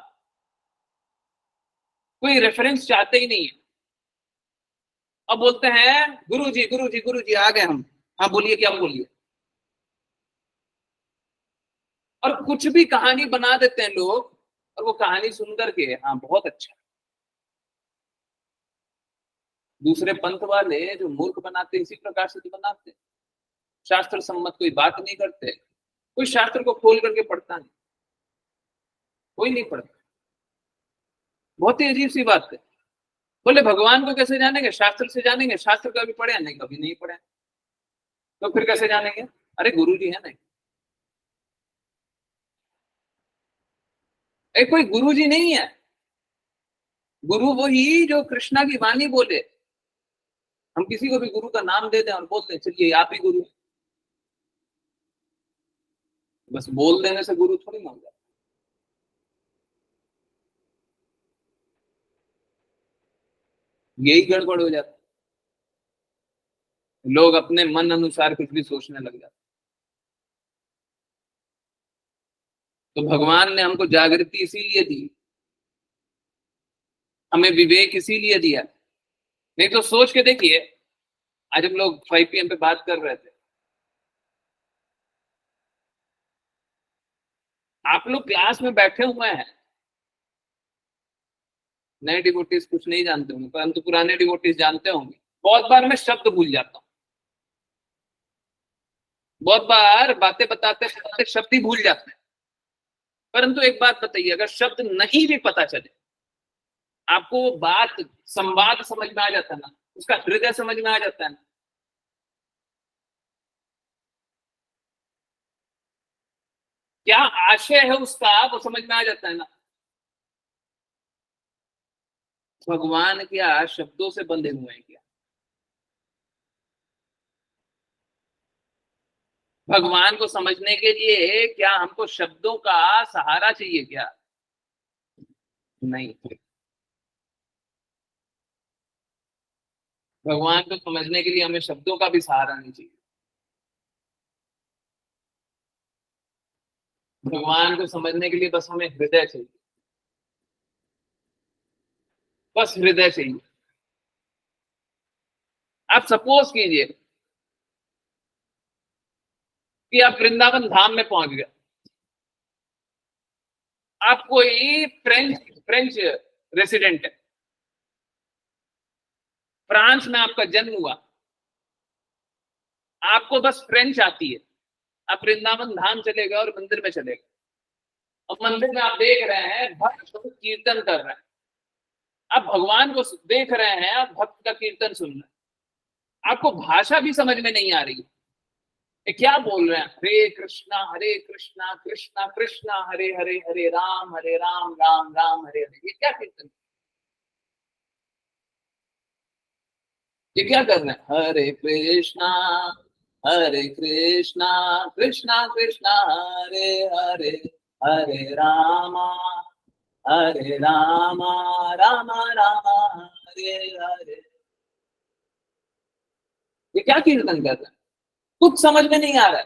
कोई रेफरेंस चाहते ही नहीं है। अब बोलते हैं गुरु जी गुरु जी गुरु जी आ गए हम, हाँ बोलिए क्या बोलिए, और कुछ भी कहानी बना देते हैं लोग, और वो कहानी सुन करके हाँ बहुत अच्छा। दूसरे पंथ वाले जो मूर्ख बनाते हैं इसी प्रकार से तो बनाते हैं, शास्त्र सम्मत कोई बात नहीं करते, कोई शास्त्र को खोल करके पढ़ता नहीं, कोई नहीं पढ़ता। बहुत ही अजीब सी बात है। बोले भगवान को कैसे जानेंगे, शास्त्र से जानेंगे, शास्त्र कभी पढ़े नहीं, कभी नहीं पढ़े, तो फिर कैसे जानेंगे? अरे गुरु जी है नहीं, कोई गुरु जी नहीं है। गुरु वही जो कृष्णा की वाणी बोले। हम किसी को भी गुरु का नाम दे दें और बोलते हैं चलिए आप ही गुरु, बस बोल देने से गुरु थोड़ी ना हो जाता। यही गड़बड़ हो जाता, लोग अपने मन अनुसार कुछ भी सोचने लग जाते। तो भगवान ने हमको जागृति इसीलिए दी, हमें विवेक इसीलिए दिया। नहीं तो सोच के देखिए, आज हम लोग 5 PM पे बात कर रहे थे, आप लोग क्लास में बैठे हुए हैं, नए डिवोटीज कुछ नहीं जानते होंगे परंतु पुराने डिवोटीज जानते होंगे। बहुत बार मैं शब्द भूल जाता हूँ, बहुत बार बातें बताते बताते शब्द ही भूल जाते हैं। परंतु एक बात बताइए, अगर शब्द नहीं भी पता चले, आपको वो बात संवाद समझ में आ जाता है ना, उसका हृदय समझ में आ जाता है ना, क्या आशय है उसका वो समझ में आ जाता है ना। भगवान क्या शब्दों से बंधे हुए हैं क्या? भगवान को समझने के लिए क्या हमको शब्दों का सहारा चाहिए क्या? नहीं, भगवान को समझने के लिए हमें शब्दों का भी सहारा नहीं चाहिए। भगवान को समझने के लिए बस हमें हृदय चाहिए, बस हृदय चाहिए। आप सपोज कीजिए कि आप वृंदावन धाम में पहुंच गए, आप कोई फ्रेंच फ्रेंच रेसिडेंट है, फ्रांस में आपका जन्म हुआ, आपको बस फ्रेंच आती है, आप वृंदावन धाम चले गए और मंदिर में चले गए, और मंदिर में आप देख रहे हैं भक्त कीर्तन कर रहे हैं, आप भगवान को देख रहे हैं, आप भक्त का कीर्तन सुन रहे हैं, आपको भाषा भी समझ में नहीं आ रही, ये क्या बोल रहे हैं? हरे कृष्णा कृष्णा कृष्णा हरे हरे, हरे राम राम राम हरे हरे, ये क्या कीर्तन, ये क्या कर रहे हैं? हरे कृष्णा कृष्णा कृष्णा हरे हरे, हरे रामा रामा रामा हरे हरे। ये क्या कीर्तन कर रहे हैं? कुछ समझ में नहीं आ रहा है,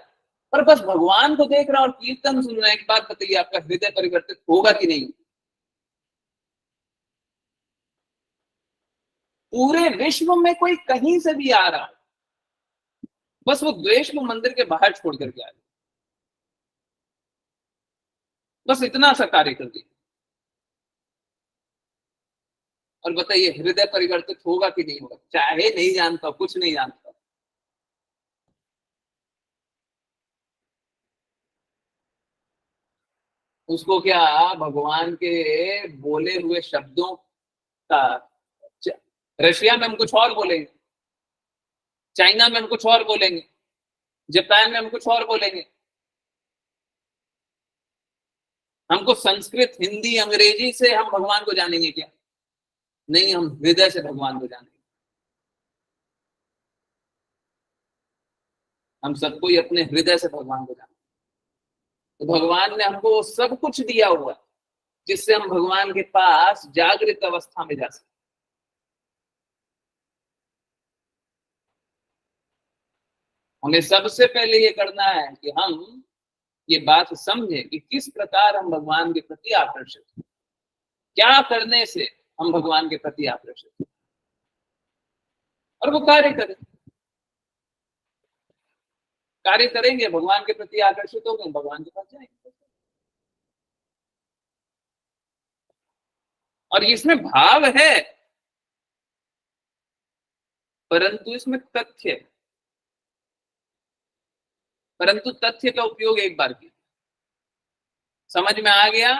पर बस भगवान को देख रहा है और कीर्तन सुन रहा है। एक बात बताइए, आपका हृदय परिवर्तित होगा कि नहीं? पूरे विश्व में कोई कहीं से भी आ रहा, बस वो द्वेष को मंदिर के बाहर छोड़ करके आ रहा, बस इतना सा कार्य कर दिया। और बताइए हृदय परिवर्तित होगा कि नहीं होगा? चाहे नहीं जानता, कुछ नहीं जानता, उसको क्या भगवान के बोले हुए शब्दों का, रशिया में हम कुछ और बोलेंगे, चाइना में हम कुछ और बोलेंगे, जापान में हम कुछ और बोलेंगे, हमको संस्कृत हिंदी अंग्रेजी से हम भगवान को जानेंगे क्या? नहीं, हम हृदय से भगवान को जानेंगे। हम सबको ही अपने हृदय से भगवान को जानेंगे। तो भगवान ने हमको सब कुछ दिया हुआ जिससे हम भगवान के पास जागृत अवस्था में जा सके। हमें सबसे पहले ये करना है कि हम ये बात समझे कि किस प्रकार हम भगवान के प्रति आकर्षित हैं, क्या करने से हम भगवान के प्रति आकर्षित हैं, और वो कार्य करें। कार्य करेंगे, भगवान के प्रति आकर्षित होंगे, भगवान के पास जाएंगे। और इसमें भाव है, परंतु इसमें तथ्य है। परंतु तथ्य का उपयोग एक बार किया, समझ में आ गया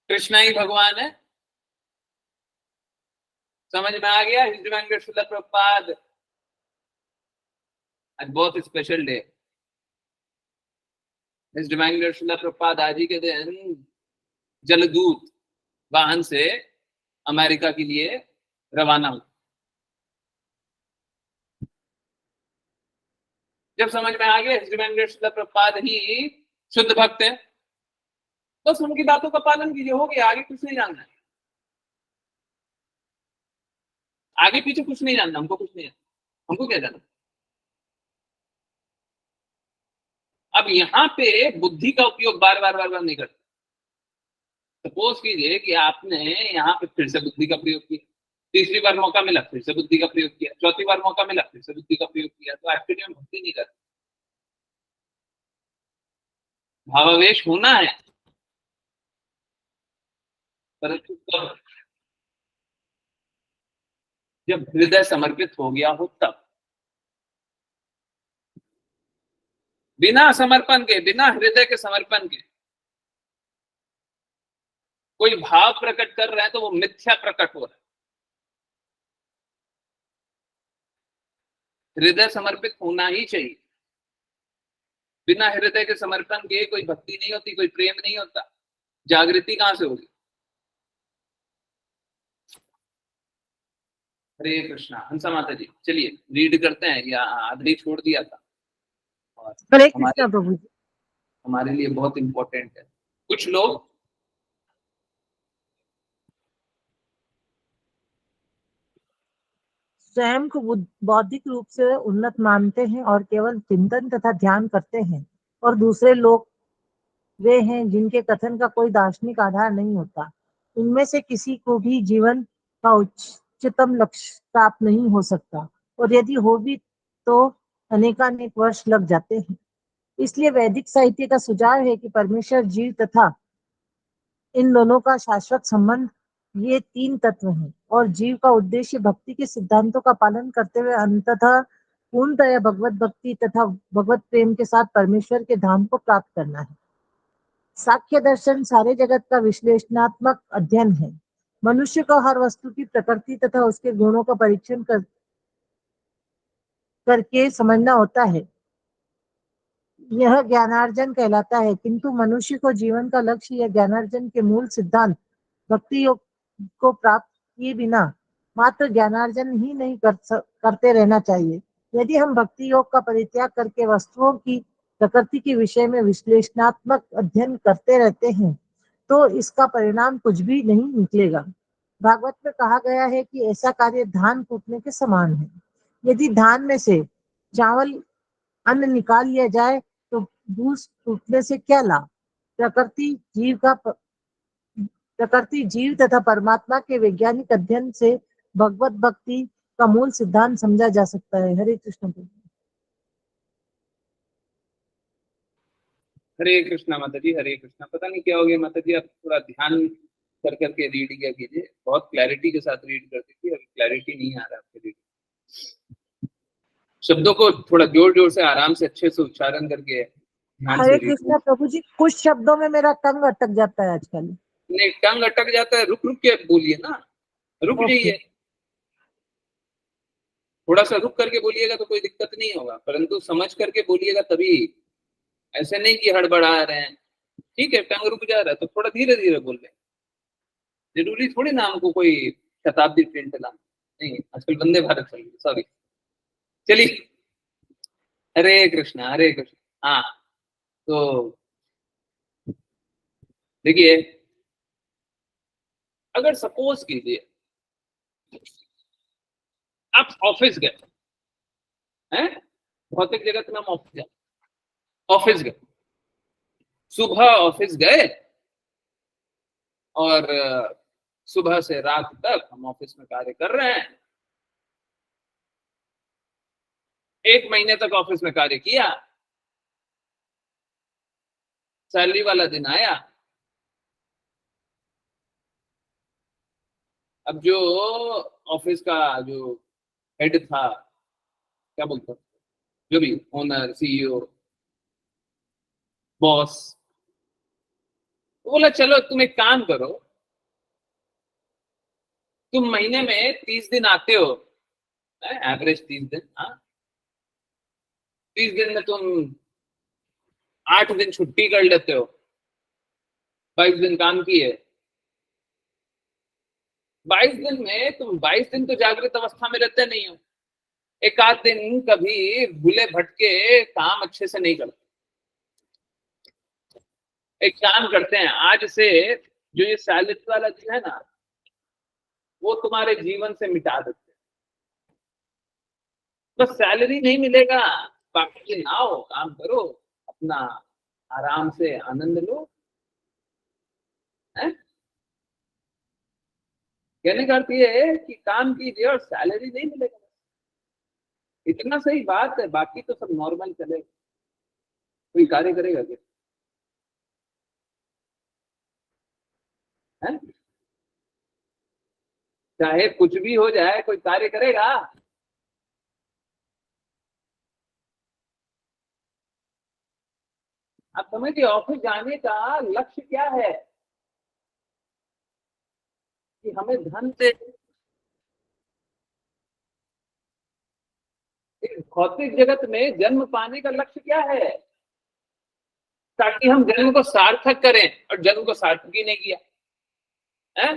कृष्णा ही भगवान है, समझ में आ गया। हिज डिवाइन श्रील प्रभुपाद, आज बहुत special day. His divine Srila Prabhupada आज ही के दिन जलदूत वाहन से अमेरिका के लिए रवाना हुए। जब समझ में आ गया हिज डिवाइन श्रील प्रभुपाद ही शुद्ध भक्त है, बस उनकी बातों का पालन कीजिए, हो गया। आगे कुछ नहीं जानना है, आगे पीछे कुछ नहीं जानना, हमको कुछ नहीं जानना, हमको क्या जानना। अब यहाँ पे बुद्धि का उपयोग बार बार नहीं करते। सपोज कीजिए कि आपने यहाँ पे फिर से बुद्धि का प्रयोग किया, तीसरी बार मौका मिला फिर से बुद्धि का प्रयोग किया, चौथी बार मौका मिला फिर से बुद्धि का प्रयोग किया, तो एक्चुअली में भक्ति नहीं करते। भावावेश होना है, परंतु जब हृदय समर्पित हो गया हो तब। बिना समर्पण के, बिना हृदय के समर्पण के कोई भाव प्रकट कर रहे हैं तो वो मिथ्या प्रकट हो रहा है। हृदय समर्पित होना ही चाहिए। बिना हृदय के समर्पण के कोई भक्ति नहीं होती, कोई प्रेम नहीं होता, जागृति कहां से होगी। हरे कृष्णा। हंसा माता जी, चलिए रीड करते हैं, या आधा ही छोड़ दिया था, और हरे कृष्णा प्रभु जी। हमारे लिए बहुत इंपॉर्टेंट है। कुछ लोग स्वयं को बौद्धिक रूप से उन्नत मानते हैं और केवल चिंतन तथा ध्यान करते हैं, और दूसरे लोग वे हैं जिनके कथन का कोई दार्शनिक आधार नहीं होता। इनमें से किसी को भी जीवन का उच्चतम लक्ष्य प्राप्त नहीं हो सकता, और यदि हो भी तो अनेकानेक वर्ष लग जाते हैं। इसलिए वैदिक साहित्य का सुझाव है कि परमेश्वर, जीव तथा इन दोनों का शाश्वत संबंध ये तीन तत्व हैं, और जीव का उद्देश्य भक्ति के सिद्धांतों का पालन करते हुए अंततः पूर्णतया भगवत भक्ति तथा भगवत प्रेम के साथ परमेश्वर के धाम को प्राप्त करना है। सांख्य दर्शन सारे जगत का विश्लेषणात्मक अध्ययन है। मनुष्य को हर वस्तु की प्रकृति तथा उसके गुणों का परीक्षण करके समझना होता है। यह ज्ञानार्जन कहलाता है, किंतु मनुष्य को जीवन का लक्ष्य या ज्ञानार्जन के मूल सिद्धांत भक्ति योग को प्राप्त किए बिना मात्र ज्ञानार्जन ही नहीं करते रहना चाहिए। यदि हम भक्ति योग का परित्याग करके वस्तुओं की प्रकृति के विषय में विश्लेषणात्मक अध्ययन करते रहते हैं तो इसका परिणाम कुछ भी नहीं निकलेगा। भागवत में कहा गया है कि ऐसा कार्य धान कूटने के समान है। यदि धान में से चावल अन्न निकाल लिया जाए तो भूस टूटने से क्या लाभ। प्रकृति जीव तथा परमात्मा के वैज्ञानिक अध्ययन से भगवत भक्ति का मूल सिद्धांत समझा जा सकता है। हरे कृष्ण। हरे कृष्णा माता जी, हरे कृष्णा। पता नहीं क्या हो गया माता जी, आप थोड़ा ध्यान कर करके रीड किया कीजिए, बहुत क्लैरिटी के साथ रीड करती थी, अभी क्लैरिटी नहीं आ रहा आपके रीड। शब्दों को थोड़ा जोर जोर से आराम से अच्छे से उच्चारण करके ध्यान से हरे रीड। कृष्णा प्रभु जी, कुछ शब्दों में मेरा टंग अटक जाता है आजकल। नहीं, टंग अटक जाता है, रुक रुक के बोलिए ना, रुक जाइए, थोड़ा सा रुक करके बोलिएगा तो कोई दिक्कत नहीं होगा, परंतु समझ करके बोलिएगा तभी। ऐसे नहीं कि हड़बड़ा रहे हैं, ठीक है, टंग रुक जा रहा है तो थोड़ा धीरे धीरे बोल रहे। जरूरी थोड़ी ना हमको कोई शताब्दी ट्रेन चलाना, नहीं, आजकल वंदे भारत चल रही, सॉरी। चलिए, हरे कृष्णा, हरे कृष्णा। हाँ, तो देखिए, अगर सपोज कीजिए आप ऑफिस गए हैं, भौतिक जगत में हम ऑफिस गए, ऑफिस गए, सुबह ऑफिस गए और सुबह से रात तक हम ऑफिस में कार्य कर रहे हैं। 1 महीने तक ऑफिस में कार्य किया, सैलरी वाला दिन आया। अब जो ऑफिस का जो हेड था, क्या बोलते हैं, जो भी ओनर, सीईओ, बॉस, बोला चलो तुम एक काम करो, तुम महीने में 30 दिन आते हो, एवरेज 30 दिन, हाँ, 30 दिन में तुम 8 दिन छुट्टी कर लेते हो, 22 दिन काम किए। 22 दिन में तुम 22 दिन तो जागृत अवस्था में रहते नहीं हो, एक आध दिन कभी भूले भटके काम अच्छे से नहीं करते। एक काम करते हैं, आज से जो ये सैलरी वाला दिन है ना, वो तुम्हारे जीवन से मिटा देते हैं। बस सैलरी नहीं मिलेगा, बाकी दिन आओ, काम करो, अपना आराम से आनंद लो, है? कहने का अर्थ ये है कि काम कीजिए और सैलरी नहीं मिलेगा, इतना सही बात है, बाकी तो सब नॉर्मल चलेगा। कोई कार्य करेगा क्या, है? चाहे कुछ भी हो जाए, कोई कार्य करेगा? आप समझिए, ऑफिस जाने का लक्ष्य क्या है? कि हमें धन से, इस भौतिक जगत में जन्म पाने का लक्ष्य क्या है? ताकि हम जन्म को सार्थक करें, और जन्म को सार्थक ही नहीं किया है।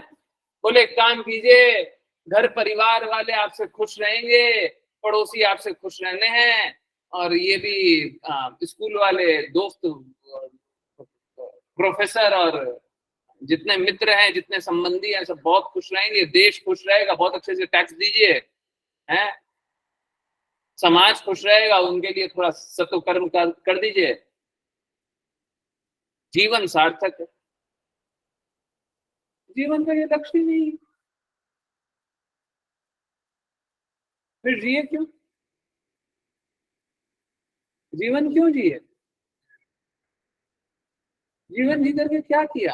बोले काम कीजिए, घर परिवार वाले आपसे खुश रहेंगे, पड़ोसी आपसे खुश रहने हैं, और ये भी स्कूल वाले दोस्त, प्रोफेसर और जितने मित्र हैं, जितने संबंधी हैं, सब बहुत खुश रहेंगे, देश खुश रहेगा, बहुत अच्छे से टैक्स दीजिए, हैं, समाज खुश रहेगा, उनके लिए थोड़ा सत्कर्म कर दीजिए, जीवन सार्थक है। जीवन का ये लक्ष्य ही नहीं, फिर जिए क्यों? जीवन क्यों जिए? जीवन जी करके क्या किया?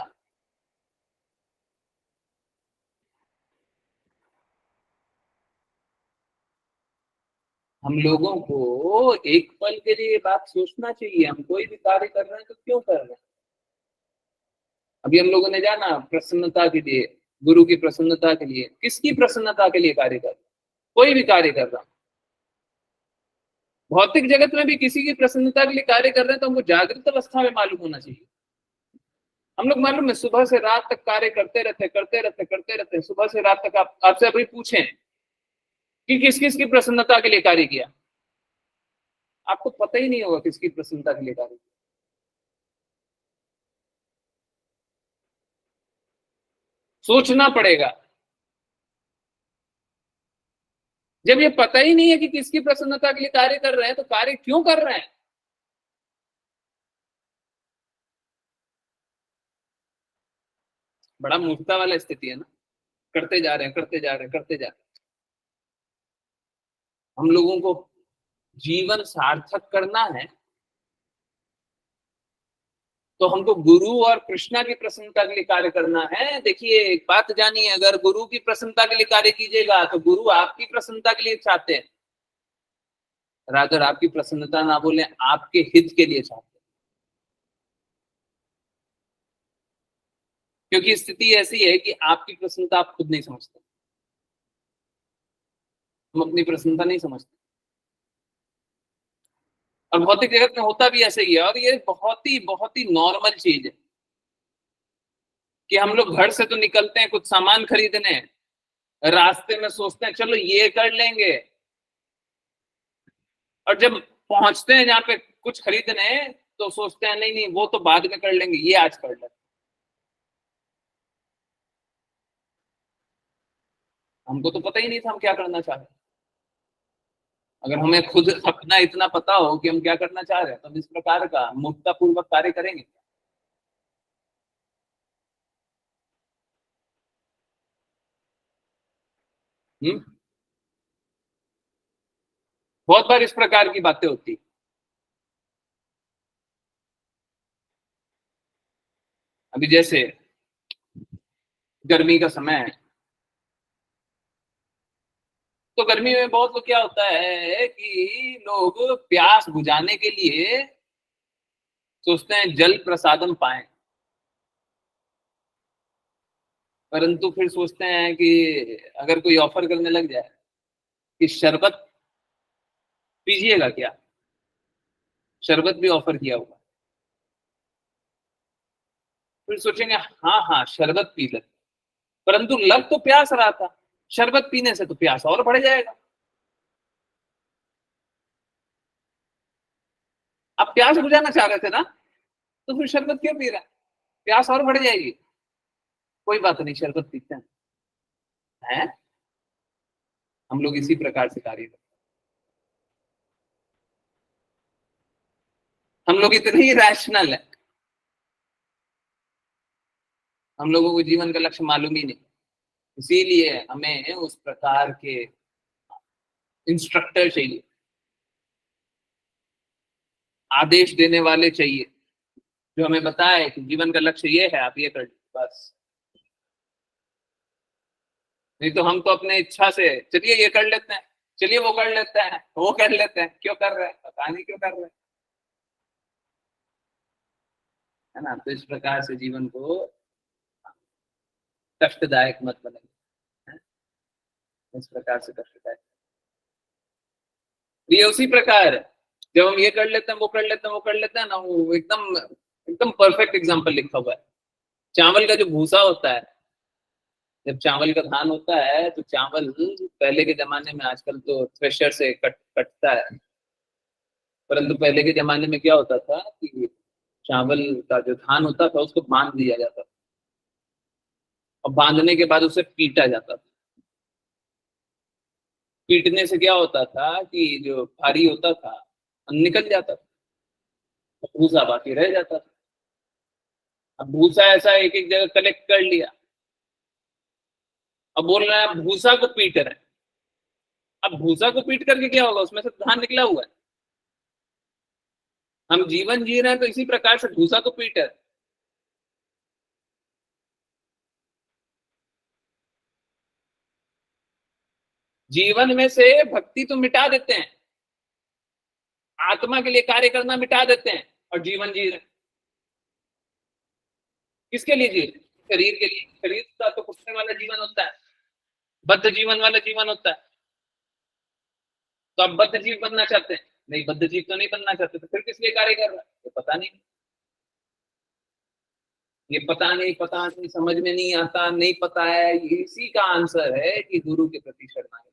हम लोगों को एक पल के लिए बात सोचना चाहिए, हम कोई भी कार्य कर रहे हैं तो क्यों कर रहे हैं? अभी हम लोगों ने जाना प्रसन्नता के लिए, गुरु की प्रसन्नता के लिए, किसकी प्रसन्नता के लिए कार्य कर रहे हैं? कोई भी कार्य कर रहा, भौतिक जगत में भी किसी की प्रसन्नता के लिए कार्य कर रहे हैं तो हमको जागृत अवस्था में मालूम होना चाहिए। हम लोग मालूम है सुबह से रात तक कार्य करते रहते हैं, सुबह से रात तक आपसे अभी पूछें कि किस किस की प्रसन्नता के लिए कार्य किया, आपको पता ही नहीं होगा किसकी प्रसन्नता के लिए कार्य किया। सोचना पड़ेगा। जब ये पता ही नहीं है कि किसकी प्रसन्नता के लिए कार्य कर रहे हैं तो कार्य क्यों कर रहे हैं? बड़ा मूर्खता वाला स्थिति है ना, करते जा रहे हैं, करते जा रहे हैं, करते जा रहे हैं। हम लोगों को जीवन सार्थक करना है तो हमको गुरु और कृष्णा की प्रसन्नता के लिए कार्य करना है। देखिए एक बात जानिए, अगर गुरु की प्रसन्नता के लिए कार्य कीजिएगा तो गुरु आपकी प्रसन्नता के लिए चाहते हैं, रादर आपकी प्रसन्नता ना बोले, आपके हित के लिए चाहते हैं। क्योंकि स्थिति ऐसी है कि आपकी प्रसन्नता आप खुद नहीं समझते, हम अपनी प्रसन्नता नहीं समझते, और भौतिक जगत में होता भी ऐसे ही है। और ये बहुत ही नॉर्मल चीज है कि हम लोग घर से तो निकलते हैं कुछ सामान खरीदने, रास्ते में सोचते हैं चलो ये कर लेंगे, और जब पहुंचते हैं जहाँ पे कुछ खरीदने तो सोचते हैं नहीं नहीं वो तो बाद में कर लेंगे, ये आज कर लेंगे। हमको तो पता ही नहीं था हम क्या करना चाह रहे हैं। अगर हमें खुद अपना इतना पता हो कि हम क्या करना चाह रहे हैं तो हम इस प्रकार का मूर्खतापूर्वक कार्य करेंगे। हम्म। बहुत बार इस प्रकार की बातें होती। अभी जैसे गर्मी का समय है, तो गर्मी में बहुत लोग क्या होता है कि लोग प्यास बुझाने के लिए सोचते हैं जल प्रसादम पाएं, परंतु फिर सोचते हैं कि अगर कोई ऑफर करने लग जाए कि शरबत पीजिएगा क्या, शरबत भी ऑफर किया होगा, फिर सोचेंगे हाँ हाँ शरबत पी ले, परंतु लग तो प्यास रहा था, शरबत पीने से तो प्यास और बढ़ जाएगा। आप प्यास बुझाना चाह रहे थे ना, तो फिर शरबत क्यों पी रहा है, प्यास और बढ़ जाएगी। कोई बात नहीं, शरबत पीते हैं। हम लोग इसी प्रकार से कार्य करते हैं। हम लोग इतने ही रैशनल है, हम लोगों को जीवन का लक्ष्य मालूम ही नहीं, इसीलिए हमें उस प्रकार के इंस्ट्रक्टर चाहिए, आदेश देने वाले चाहिए, जो हमें बताए कि जीवन का लक्ष्य ये है, आप ये कर बस। नहीं तो हम तो अपने इच्छा से चलिए ये कर लेते हैं, चलिए वो कर लेते हैं, वो कर लेते हैं, क्यों कर रहे हैं पता नहीं क्यों कर रहे हैं, है ना। तो इस प्रकार से जीवन को कष्टदायक मत बनाइए, है? इस प्रकार से कष्टदायक, ये उसी प्रकार है, जब हम ये कर लेते हैं, वो कर लेते हैं, वो कर लेते हैं ना, वो एकदम एकदम परफेक्ट एग्जाम्पल लिखा हुआ है। चावल का जो भूसा होता है, जब चावल का धान होता है तो चावल पहले के जमाने में, आजकल तो थ्रेशर से कटता है, परंतु पहले के जमाने में क्या होता था कि चावल का जो धान होता था उसको बांध दिया जाता था, और बांधने के बाद उसे पीटा जाता था। पीटने से क्या होता था कि जो भारी होता था निकल जाता था, भूसा बाकी रह जाता था। अब भूसा ऐसा एक एक जगह कलेक्ट कर लिया, अब बोल रहा है भूसा को पीट रहे हैं। अब भूसा को पीट करके क्या होगा, उसमें से धान निकला हुआ है। हम जीवन जी रहे हैं तो इसी प्रकार से भूसा को पीट रहे हैं। जीवन में से भक्ति तो मिटा देते हैं, आत्मा के लिए कार्य करना मिटा देते हैं, और जीवन जी रहे हैं। किसके लिए जी रहे हैं? शरीर के लिए। शरीर का तो कुटने वाला जीवन होता है, बद्ध जीवन वाला जीवन होता है। तो आप बद्ध जीव बनना चाहते हैं? नहीं, बद्ध जीव तो नहीं बनना चाहते, तो फिर किस लिए कार्य कर रहा है? ये पता नहीं, ये पता नहीं, समझ में नहीं आता, नहीं पता है। इसी का आंसर है कि गुरु के प्रति शरणागति,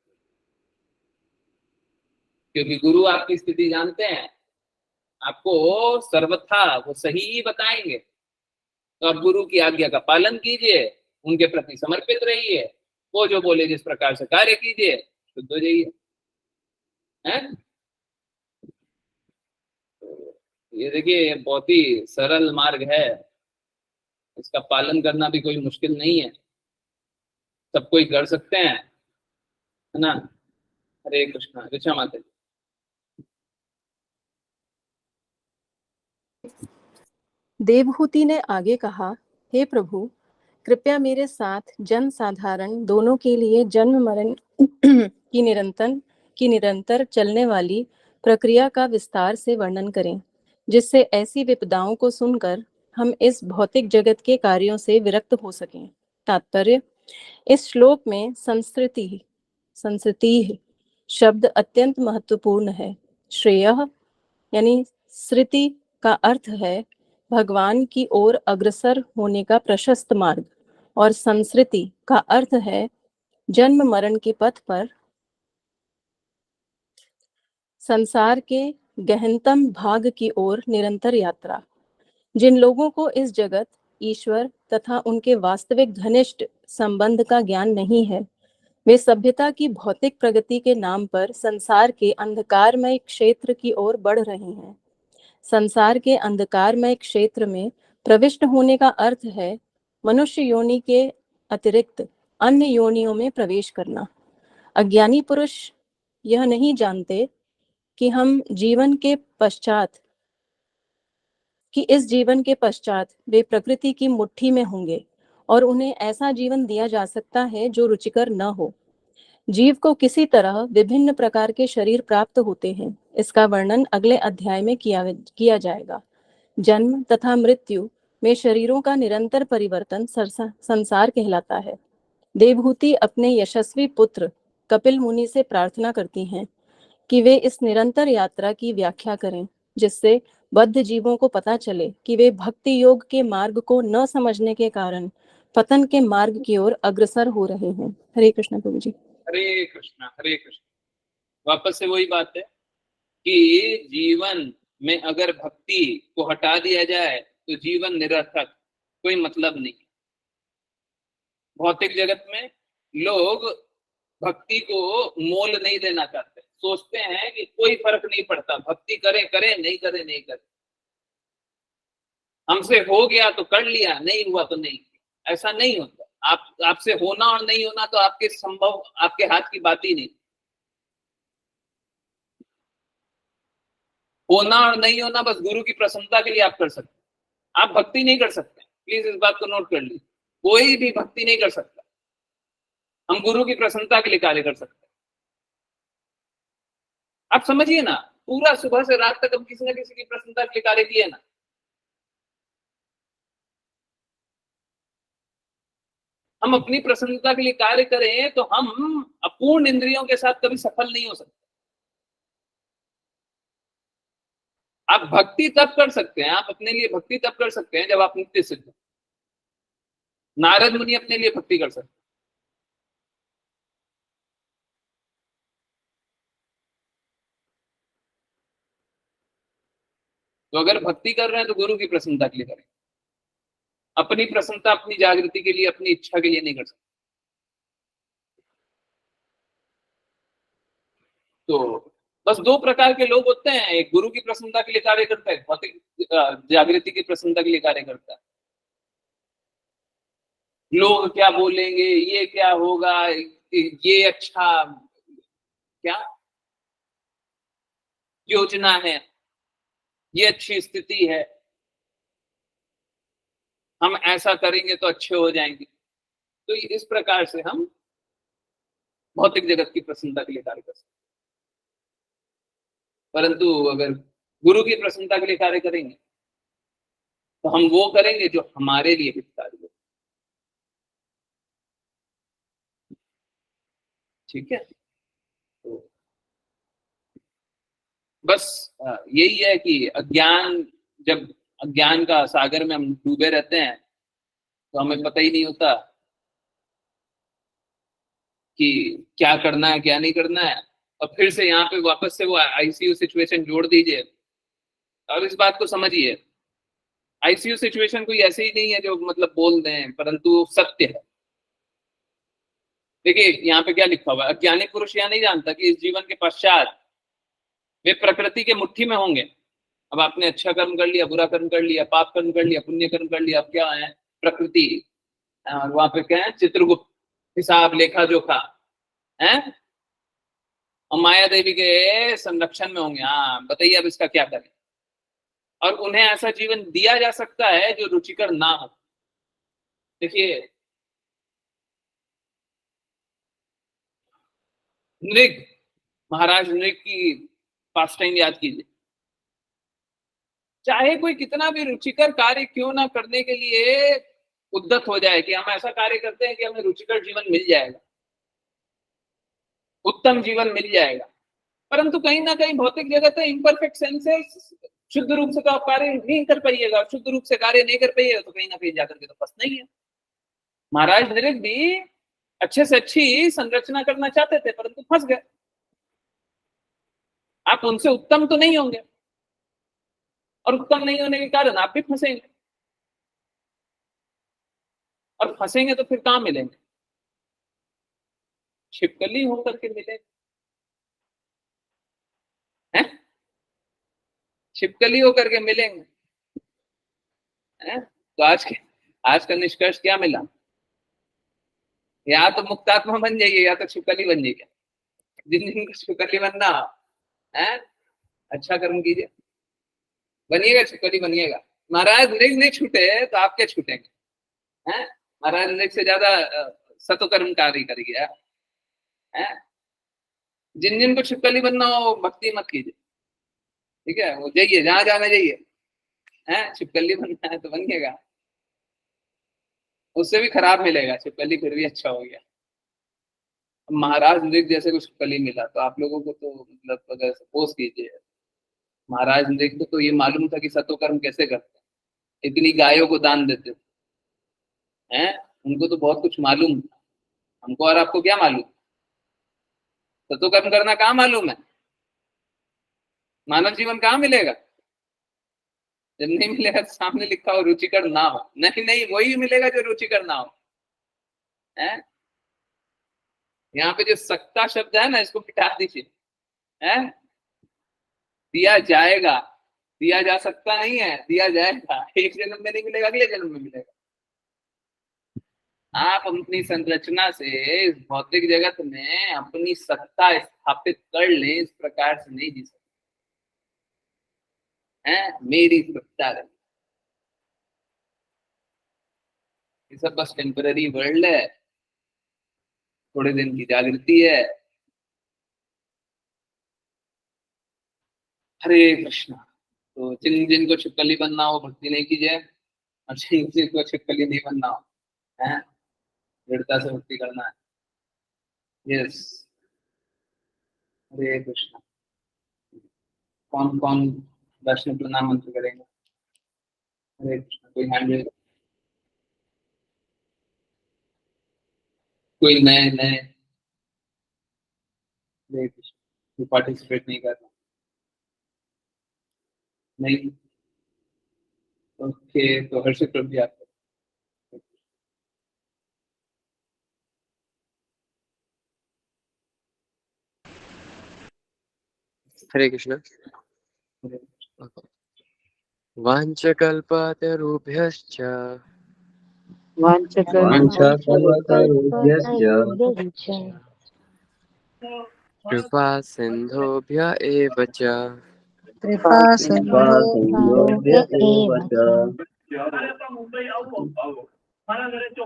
क्योंकि गुरु आपकी स्थिति जानते हैं, आपको सर्वथा वो सही ही बताएंगे। तो आप गुरु की आज्ञा का पालन कीजिए, उनके प्रति समर्पित रहिए, वो जो बोले जिस प्रकार से कार्य कीजिए, शुद्ध हो जाइए, है। ये देखिए बहुत ही सरल मार्ग है, इसका पालन करना भी कोई मुश्किल नहीं है, सब कोई कर सकते हैं, है ना। हरे कृष्णा, ऋचा माता जी। देवहूति ने आगे कहा, हे प्रभु, कृपया मेरे साथ जन साधारण दोनों के लिए जन्म मरण की निरंतर चलने वाली प्रक्रिया का विस्तार से वर्णन करें, जिससे ऐसी विपदाओं को सुनकर हम इस भौतिक जगत के कार्यों से विरक्त हो सकें। तात्पर्य: इस श्लोक में संस्कृति शब्द अत्यंत महत्वपूर्ण है। श्रेयः यानी स्मृति का अर्थ है भगवान की ओर अग्रसर होने का प्रशस्त मार्ग, और संस्कृति का अर्थ है जन्म मरण के पथ पर संसार के गहनतम भाग की ओर निरंतर यात्रा। जिन लोगों को इस जगत, ईश्वर तथा उनके वास्तविक घनिष्ठ संबंध का ज्ञान नहीं है, वे सभ्यता की भौतिक प्रगति के नाम पर संसार के अंधकारमय क्षेत्र की ओर बढ़ रहे हैं। संसार के अंधकारमय क्षेत्र में प्रविष्ट होने का अर्थ है मनुष्य योनि के अतिरिक्त अन्य योनियों में प्रवेश करना। अज्ञानी पुरुष यह नहीं जानते कि इस जीवन के पश्चात वे प्रकृति की मुट्ठी में होंगे और उन्हें ऐसा जीवन दिया जा सकता है जो रुचिकर न हो। जीव को किसी तरह विभिन्न प्रकार के शरीर प्राप्त होते हैं। इसका वर्णन अगले अध्याय में किया जाएगा। जन्म तथा मृत्यु में शरीरों का निरंतर परिवर्तन संसार कहलाता है। देवहूति अपने यशस्वी पुत्र कपिल मुनि से प्रार्थना करती हैं कि वे इस निरंतर यात्रा की व्याख्या करें, जिससे बद्ध जीवों को पता चले कि वे भक्ति योग के मार्ग को न समझने के कारण पतन के मार्ग की ओर अग्रसर हो रहे हैं। हरे कृष्ण प्रभु जी। हरे कृष्णा हरे कृष्णा। वापस से वही बात है कि जीवन में अगर भक्ति को हटा दिया जाए तो जीवन निरर्थक, कोई मतलब नहीं। भौतिक जगत में लोग भक्ति को मोल नहीं देना चाहते, सोचते हैं कि कोई फर्क नहीं पड़ता, भक्ति करें करें, नहीं करें नहीं करें, हमसे हो गया तो कर लिया, नहीं हुआ तो नहीं किया। ऐसा नहीं होता। आपसे होना और नहीं होना तो आपके हाथ की बात ही नहीं। होना और नहीं होना बस गुरु की प्रसन्नता के लिए आप कर सकते हैं। आप भक्ति नहीं कर सकते, प्लीज इस बात को नोट कर लीजिए। कोई भी भक्ति नहीं कर सकता। हम गुरु की प्रसन्नता के लिए कार्य कर सकते हैं। आप समझिए ना, पूरा सुबह से रात तक हम किसी न किसी की प्रसन्नता के लिए कार्य किए ना। हम अपनी प्रसन्नता के लिए कार्य करें तो हम अपूर्ण इंद्रियों के साथ कभी सफल नहीं हो सकते। आप भक्ति तब कर सकते हैं, आप अपने लिए भक्ति तब कर सकते हैं जब आप नित्य सिद्ध हो। नारद मुनि अपने लिए भक्ति कर सकते हैं। तो अगर भक्ति कर रहे हैं तो गुरु की प्रसन्नता के लिए करें। अपनी प्रसन्नता, अपनी जागृति के लिए, अपनी इच्छा के लिए नहीं कर सकते। तो बस दो प्रकार के लोग होते हैं, एक गुरु की प्रसन्नता के लिए कार्य करता है, भौतिक जागृति की प्रसन्नता के लिए कार्य करता है। लोग क्या बोलेंगे, ये क्या होगा, ये अच्छा क्या योजना है, ये अच्छी स्थिति है, हम ऐसा करेंगे तो अच्छे हो जाएंगे। तो इस प्रकार से हम भौतिक जगत की प्रसन्नता के लिए कार्य कर सकते हैं। परंतु अगर गुरु की प्रसन्नता के लिए कार्य करेंगे तो हम वो करेंगे जो हमारे लिए हितकारी हो। ठीक है। तो बस यही है कि जब अज्ञान का सागर में हम डूबे रहते हैं तो हमें पता ही नहीं होता कि क्या करना है क्या नहीं करना है। और फिर से यहाँ पे वापस से वो आईसीयू सिचुएशन जोड़ दीजिए और इस बात को समझिए। आईसीयू सिचुएशन कोई ऐसे ही नहीं है जो मतलब बोल दें, परंतु सत्य है। देखिए यहाँ पे क्या लिखा हुआ है, अज्ञानी पुरुष यह नहीं जानता कि इस जीवन के पश्चात वे प्रकृति के मुट्ठी में होंगे। अब आपने अच्छा कर्म कर लिया, बुरा कर्म कर लिया, पाप कर्म कर लिया, पुण्य कर्म कर लिया, अब क्या है प्रकृति, वहां पे क्या है चित्रगुप्त, हिसाब लेखा जोखा है, और माया देवी के संरक्षण में होंगे। हाँ बताइए अब इसका क्या करें। और उन्हें ऐसा जीवन दिया जा सकता है जो रुचिकर ना हो। देखिए नृग, महाराज नृग की पास्ट टाइम याद कीजिए। चाहे कोई कितना भी रुचिकर कार्य क्यों ना करने के लिए उद्यत हो जाए कि हम ऐसा कार्य करते हैं कि हमें रुचिकर जीवन मिल जाएगा, उत्तम जीवन मिल जाएगा, परंतु कहीं ना कहीं भौतिक जगत है, इम्परफेक्ट सेंसेस, शुद्ध रूप से तो आप कार्य नहीं कर पाइएगा। शुद्ध रूप से कार्य नहीं कर पाइएगा तो कहीं ना कहीं जाकर के तो फंसना ही है। महाराज नृग भी अच्छे से अच्छी संरचना करना चाहते थे परंतु फंस गए। आप उनसे उत्तम तो नहीं होंगे और उत्तम नहीं होने के कारण आप भी फंसेंगे, और फंसेंगे तो फिर कहां मिलेंगे। छिपकली होकर के मिले हैं, छिपकली होकर के मिलेंगे हैं? तो आज का निष्कर्ष क्या मिला? या तो मुक्तात्मा बन जाइए या तो छिपकली बन जाइए। जिन जिनको छिपकली बनना है, अच्छा कर्म कीजिए, बनिएगा, छिपकली बनिएगा। महाराज मृग नहीं छूटे तो आपके छूटेंगे हैं? महाराज मृग से ज्यादा सतकर्म कार्य करिए हैं? जिन जिनको छिपकली बनना हो भक्ति मत कीजिए, ठीक है? वो जाइए जहां जाना जाइए हैं, छिपकली बनना है तो बनिएगा, उससे भी खराब मिलेगा, छिपकली फिर भी अच्छा हो गया। महाराज मृग जैसे कुछ छिपकली मिला तो आप लोगों को तो मतलब अगर सपोज कीजिए, महाराज मृग को तो ये मालूम था कि सतोकर्म कैसे करते हैं, इतनी गायों को दान देते हैं, उनको तो बहुत कुछ मालूम था। हमको और आपको क्या मालूम? सतोकर्म करना कहाँ मालूम है? मानव जीवन कहाँ मिलेगा? जब नहीं मिलेगा तो सामने लिखा हो रुचिकर ना हो, नहीं नहीं वही मिलेगा जो रुचिकर ना हो है? यहाँ पे जो सत्ता शब्द है ना, इसको मिटा दीजिए है? दिया जाएगा, दिया जा सकता नहीं है, दिया जाएगा। एक जन्म में नहीं मिलेगा, अगले जन्म में मिलेगा। आप अपनी संरचना से इस भौतिक जगत में अपनी सत्ता स्थापित कर लें, इस प्रकार से नहीं जी सकते हैं। मेरी सत्ता रही, ये सब बस टेम्पररी वर्ल्ड है, थोड़े दिन की जागृति है। हरे कृष्णा। तो जिन जिनको छिपकली बनना हो भक्ति नहीं कीजिए, और जिन जिनको छिपकली नहीं बनना हो है, दृढ़ता से भक्ति करना है। यस, हरे कृष्णा। कौन कौन वैष्णव प्रणाम मंत्र करेंगे? हरे कृष्णा। कोई हैंड रेज? कोई नए नए? हरे कृष्णा। कोई पार्टिसिपेट नहीं कर रहा? नहीं? ओके, तो हर्षित प्रभु जी आप। हरे कृष्ण। वाञ्छकल्पतरुभ्यश्च वाञ्छकल्पतरुभ्यश्च कृपा सिन्धुभ्य एव च कृपा सिन्धुभ्य एव च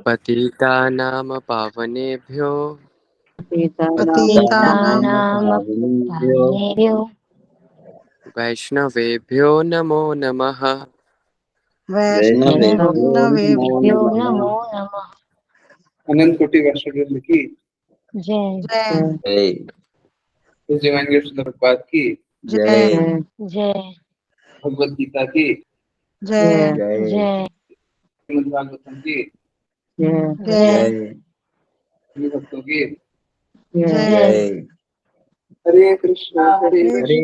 पतितानां पावनेभ्यो पतितानां पावनेभ्यो वैष्णवेभ्यो नमो नमः। वैष्णवेभ्यो नमो नमः। अनंत कोटि वैष्णव की जय डिवाइन गिफ्ट प्रभुपाद की जय जय भगवद गीता की जय श्रीमद् भागवतम की जय सभी भक्तों की जय। हरे कृष्णा हरे हरे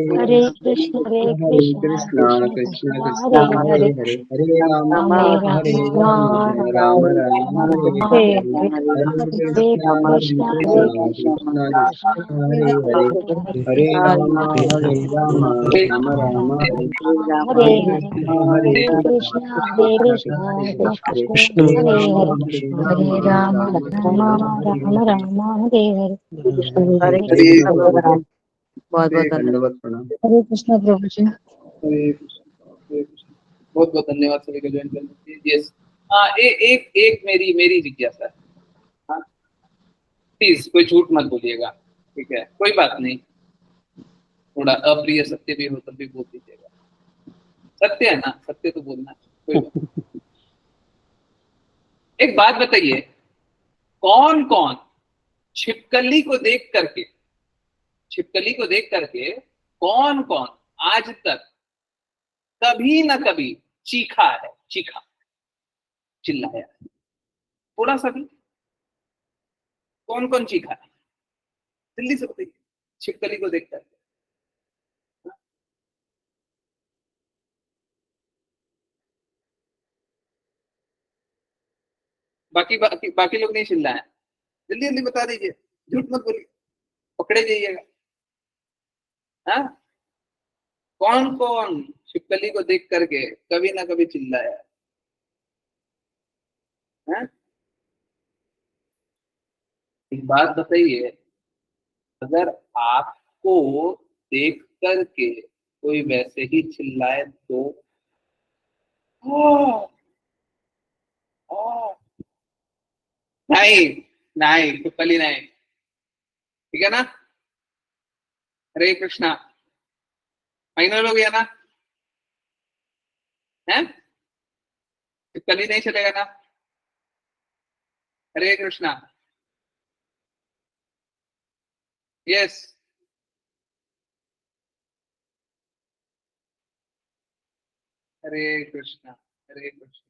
कृष्ण कृष्ण कृष्ण हरे हरे राम राम राम हरे हरे हरे कृष्ण हरे हरे हरे राम हरे राम राम हरे हरे हरे हरे कृष्ण कृष्ण कृष्ण हरे हरे हरे राम राम हरे हरे। हरे बहुत बहुत धन्यवाद प्रणाम। हरे कृष्ण प्रभु जी। हरे कृष्ण। बहुत बहुत धन्यवाद सभी को ज्वाइन करने के लिए। यस, हाँ, एक एक मेरी जिज्ञासा है। हाँ, प्लीज कोई झूठ मत बोलिएगा, ठीक है? कोई बात नहीं, थोड़ा अप्रिय सत्य भी हो तब भी बोल दीजिएगा। सत्य है ना, सत्य तो बोलना है, कोई बात नहीं। एक बात बताइए, कौन कौन छिपकली को देख करके कौन कौन आज तक कभी ना कभी चीखा है, चिल्लाया है? थोड़ा सा भी। कौन कौन चीखा है? जल्दी से बताइए, छिपकली को देखकर। बाकी बाकी बाकी लोग नहीं चिल्लाए, जल्दी जल्दी बता दीजिए। झूठ मत बोलिए, पकड़े जाइएगा। हाँ, कौन कौन शिवकली को देख करके कभी ना कभी चिल्लाया? हाँ? एक बात बताइए, अगर आपको देख करके कोई वैसे ही चिल्लाए तो? ओ, ओ, नहीं, नहीं, शिवकली नहीं, ठीक है ना? हरे कृष्णा, फाइनल हो गया ना? है, शिवकली नहीं चलेगा ना? हरे कृष्णा। यस। हरे कृष्णा, हरे कृष्णा।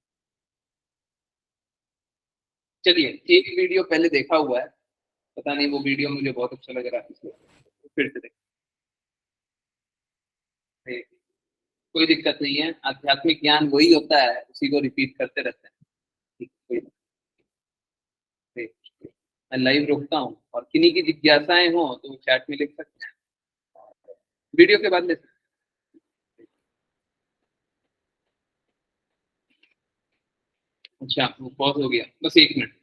चलिए, एक वीडियो पहले देखा हुआ है, पता नहीं वो वीडियो मुझे बहुत अच्छा लग रहा है, इसलिए फिर से देखते। कोई दिक्कत नहीं है, आध्यात्मिक ज्ञान वही होता है, उसी को रिपीट करते रहते हैं। ठीक, कोई नहीं। मैं लाइव रोकता हूँ, और किन्हीं की जिज्ञासाएं हो तो वो चैट में लिख सकते हैं, वीडियो के बाद ले सकते हैं। अच्छा, वो पॉज हो गया, बस 1 मिनट।